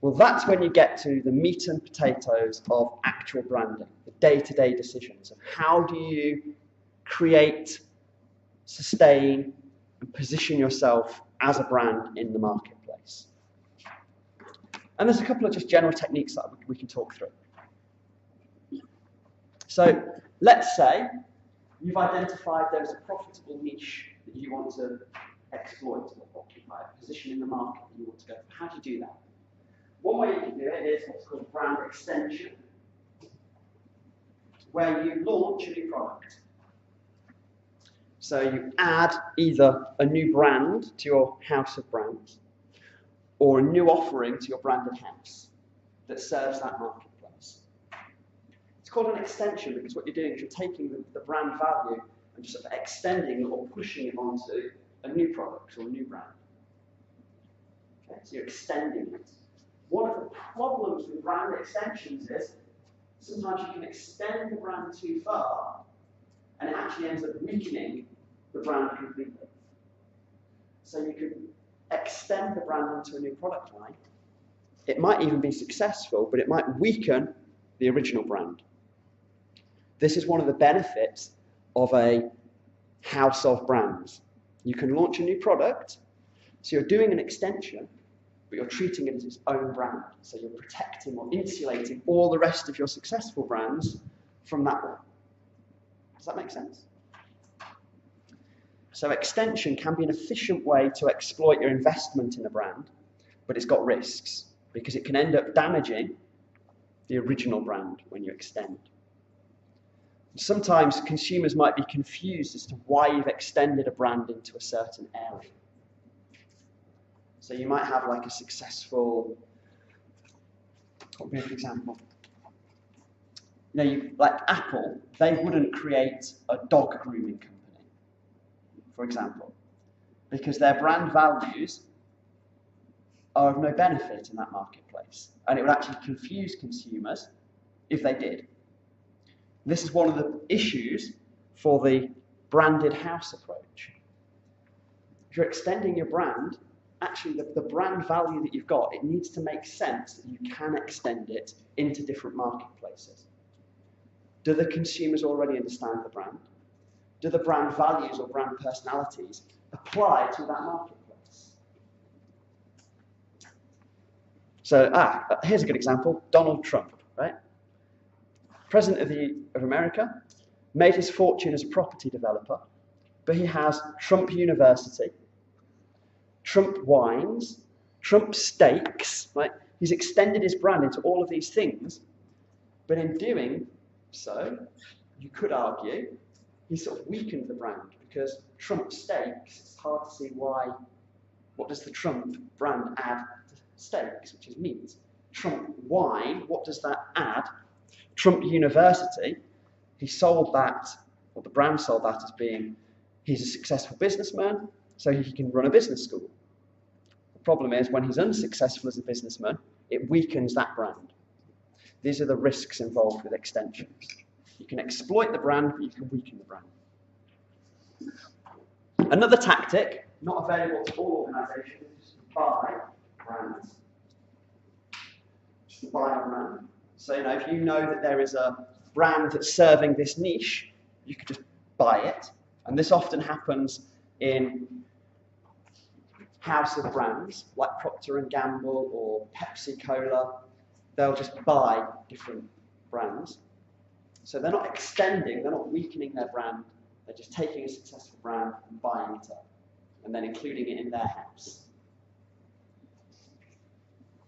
Well, that's when you get to the meat and potatoes of actual branding, the day-to-day decisions of how do you create, sustain, and position yourself as a brand in the marketplace. And there's a couple of just general techniques that we can talk through. So let's say you've identified there's a profitable niche that you want to exploit or occupy, a position in the market that you want to go for. How do you do that? One way you can do it is what's called brand extension, where you launch a new product. So you add either a new brand to your house of brands or a new offering to your branded house that serves that marketplace. It's called an extension because what you're doing is you're taking the brand value and just sort of extending or pushing it onto a new product or a new brand. Okay, so you're extending it. One of the problems with brand extensions is sometimes you can extend the brand too far and it actually ends up weakening the brand completely. So you could extend the brand onto a new product line. It might even be successful, but it might weaken the original brand. This is one of the benefits of a house of brands. You can launch a new product, so you're doing an extension, but you're treating it as its own brand. So you're protecting or insulating all the rest of your successful brands from that one. Does that make sense? So extension can be an efficient way to exploit your investment in a brand, but it's got risks because it can end up damaging the original brand when you extend. Sometimes consumers might be confused as to why you've extended a brand into a certain area. So you might have like a successful, what would be an example? You know, like Apple, they wouldn't create a dog grooming company, for example, because their brand values are of no benefit in that marketplace. And it would actually confuse consumers if they did. This is one of the issues for the branded house approach. If you're extending your brand, actually the brand value that you've got, it needs to make sense that you can extend it into different marketplaces. Do the consumers already understand the brand? Do the brand values or brand personalities apply to that marketplace? So, here's a good example, Donald Trump, right? President of America, made his fortune as a property developer, but he has Trump University, Trump wines, Trump steaks, right? He's extended his brand into all of these things, but in doing so, you could argue, he sort of weakened the brand because Trump steaks, it's hard to see why, what does the Trump brand add to steaks, which is meat? Trump wine, what does that add Trump University, he sold that, or the brand sold that as being, he's a successful businessman, so he can run a business school. The problem is, when he's unsuccessful as a businessman, it weakens that brand. These are the risks involved with extensions. You can exploit the brand, but you can weaken the brand. Another tactic, not available to all organizations, is to buy brands. Just to buy a brand. So, if you know that there is a brand that's serving this niche, you could just buy it. And this often happens in house of brands, like Procter & Gamble or Pepsi Cola. They'll just buy different brands. So they're not extending, they're not weakening their brand, they're just taking a successful brand and buying it up, and then including it in their house.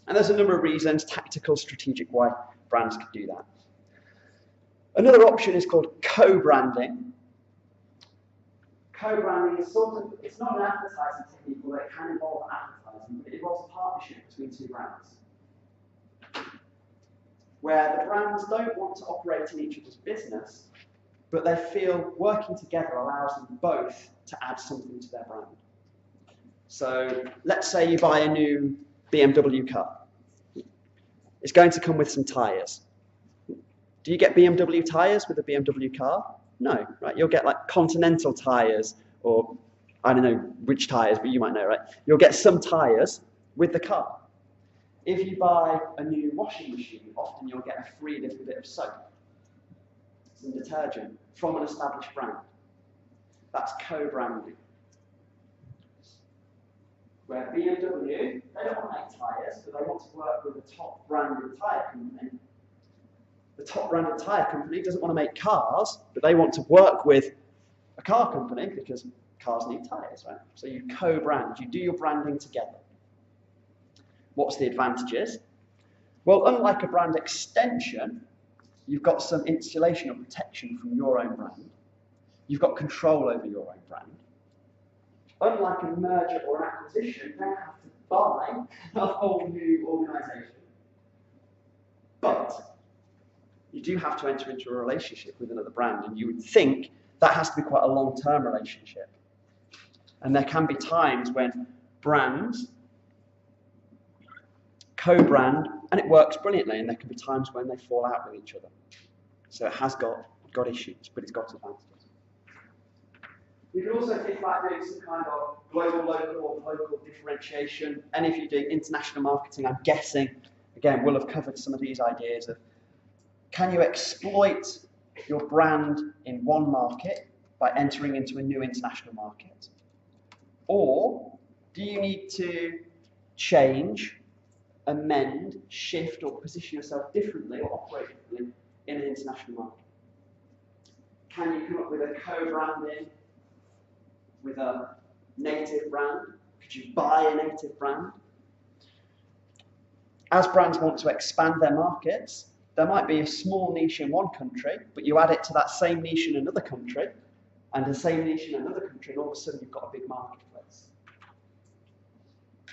And there's a number of reasons, tactical, strategic, why brands could do that. Another option is called co-branding. Co-branding is it's not an advertising technique, although it can involve advertising, but it involves a partnership between two brands, where the brands don't want to operate in each other's business, but they feel working together allows them both to add something to their brand. So let's say you buy a new BMW car. It's going to come with some tyres. Do you get BMW tyres with a BMW car? No, right? You'll get like Continental tyres, or I don't know which tyres, but you might know, right? You'll get some tyres with the car. If you buy a new washing machine, often you'll get a free little bit of soap, some detergent from an established brand. That's co-branding. Where BMW, they don't want to make tyres, but they want to work with a top branded tyre company. The top branded tyre company doesn't want to make cars, but they want to work with a car company because cars need tyres, right? So you co-brand, you do your branding together. What's the advantages? Well, unlike a brand extension, you've got some insulation or protection from your own brand. You've got control over your own brand. Unlike a merger or acquisition, they have to buy a whole new organisation. But you do have to enter into a relationship with another brand, and you would think that has to be quite a long-term relationship. And there can be times when brands co-brand, and it works brilliantly, and there can be times when they fall out with each other. So it has got issues, but it's got advantages. You can also think about doing some kind of global, local, or local differentiation. And if you're doing international marketing, I'm guessing, again, we'll have covered some of these ideas of, can you exploit your brand in one market by entering into a new international market? Or do you need to change, amend, shift, or position yourself differently or operate differently in an international market? Can you come up with a co-branding with a native brand? Could you buy a native brand? As brands want to expand their markets, there might be a small niche in one country, but you add it to that same niche in another country, and the same niche in another country, and all of a sudden you've got a big marketplace.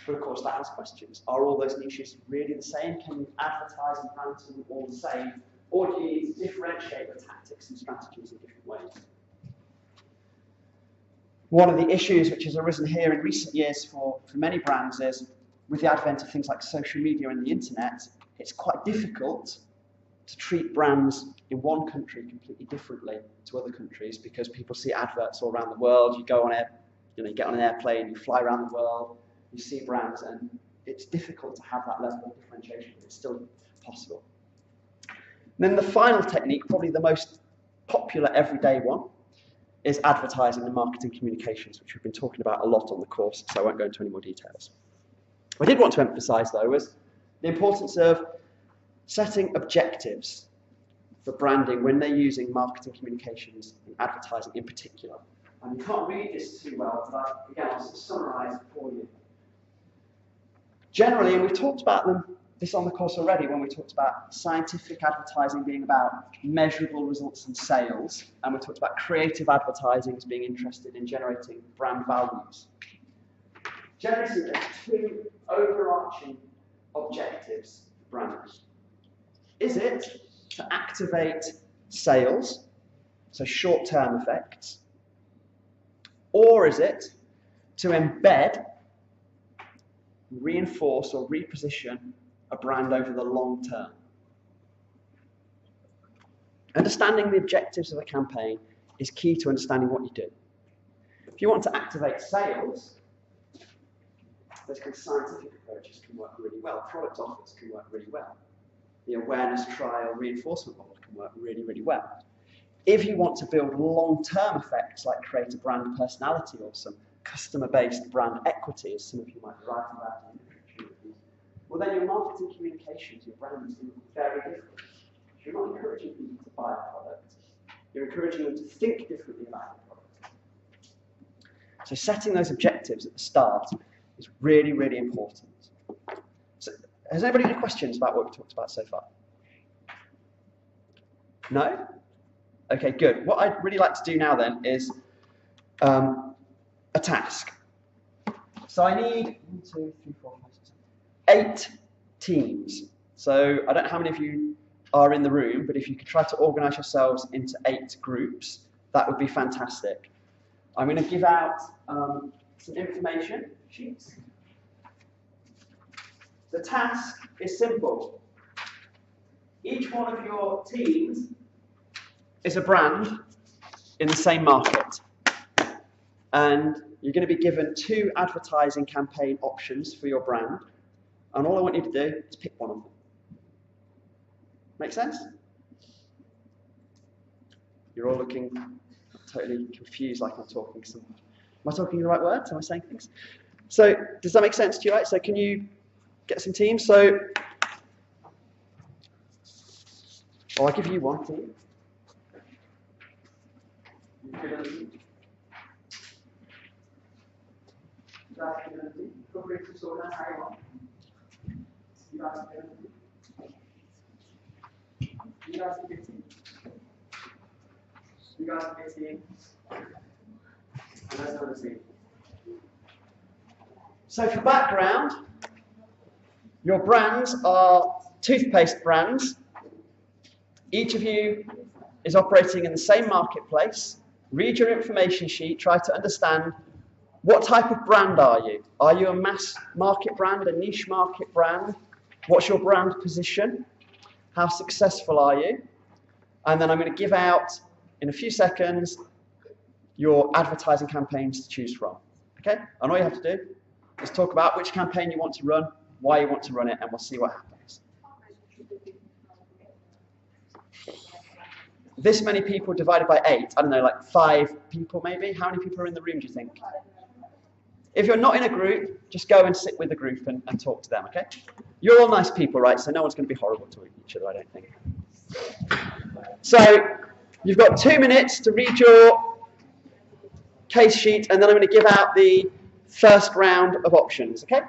But of course that has questions. Are all those niches really the same? Can you advertise and brand them all the same? Or do you need to differentiate the tactics and strategies in different ways? One of the issues which has arisen here in recent years for many brands is, with the advent of things like social media and the internet, it's quite difficult to treat brands in one country completely differently to other countries, because people see adverts all around the world. You go on you get on an airplane, you fly around the world, you see brands, and it's difficult to have that level of differentiation, but it's still possible. And then the final technique, probably the most popular everyday one, is advertising and marketing communications, which we've been talking about a lot on the course, so I won't go into any more details. What I did want to emphasize, though, was the importance of setting objectives for branding when they're using marketing communications and advertising in particular. And you can't read this too well, but again, I'll summarize it for you. Generally, and we've talked about this on the course already when we talked about scientific advertising being about measurable results and sales, and we talked about creative advertising as being interested in generating brand values. Generally, there's two overarching objectives for brands. Is it to activate sales, so short-term effects, or is it to embed, reinforce, or reposition a brand over the long term? Understanding the objectives of a campaign is key to understanding what you do. If you want to activate sales, those kind of scientific approaches can work really well. Product offers can work really well. The awareness, trial, reinforcement model can work really, really well. If you want to build long-term effects, like create a brand personality or some customer-based brand equity, as some of you might write about in literature, well, then your marketing communications, your brand is going to be very different. You're not encouraging people to buy a product. You're encouraging them to think differently about the product. So setting those objectives at the start is really, really important. So, has anybody any questions about what we've talked about so far? No? Okay, good. What I'd really like to do now then is a task. So I need 1, 2, 3, 4, 5, 6, 7, 8 teams. So I don't know how many of you are in the room, but if you could try to organise yourselves into 8 groups, that would be fantastic. I'm going to give out some information sheets. The task is simple. Each one of your teams is a brand in the same market. And you're going to be given 2 advertising campaign options for your brand. And all I want you to do is pick one of them. Make sense? You're all looking totally confused, like I'm talking some. Am I talking the right words? Am I saying things? So, does that make sense to you, right? So, can you get some teams? So, I'll give you one team. Feel free to sort out how you want. You guys are good. You guys are good team. You guys are good team. And there's another team. So for background, your brands are toothpaste brands. Each of you is operating in the same marketplace. Read your information sheet, try to understand what type of brand are you? Are you a mass market brand, a niche market brand? What's your brand position? How successful are you? And then I'm going to give out, in a few seconds, your advertising campaigns to choose from. Okay? And all you have to do is talk about which campaign you want to run, why you want to run it, and we'll see what happens. This many people divided by 8, I don't know, like 5 people maybe? How many people are in the room, do you think? If you're not in a group, just go and sit with the group and talk to them, okay? You're all nice people, right? So no one's going to be horrible to each other, I don't think. So you've got 2 minutes to read your case sheet, and then I'm going to give out the first round of options, okay?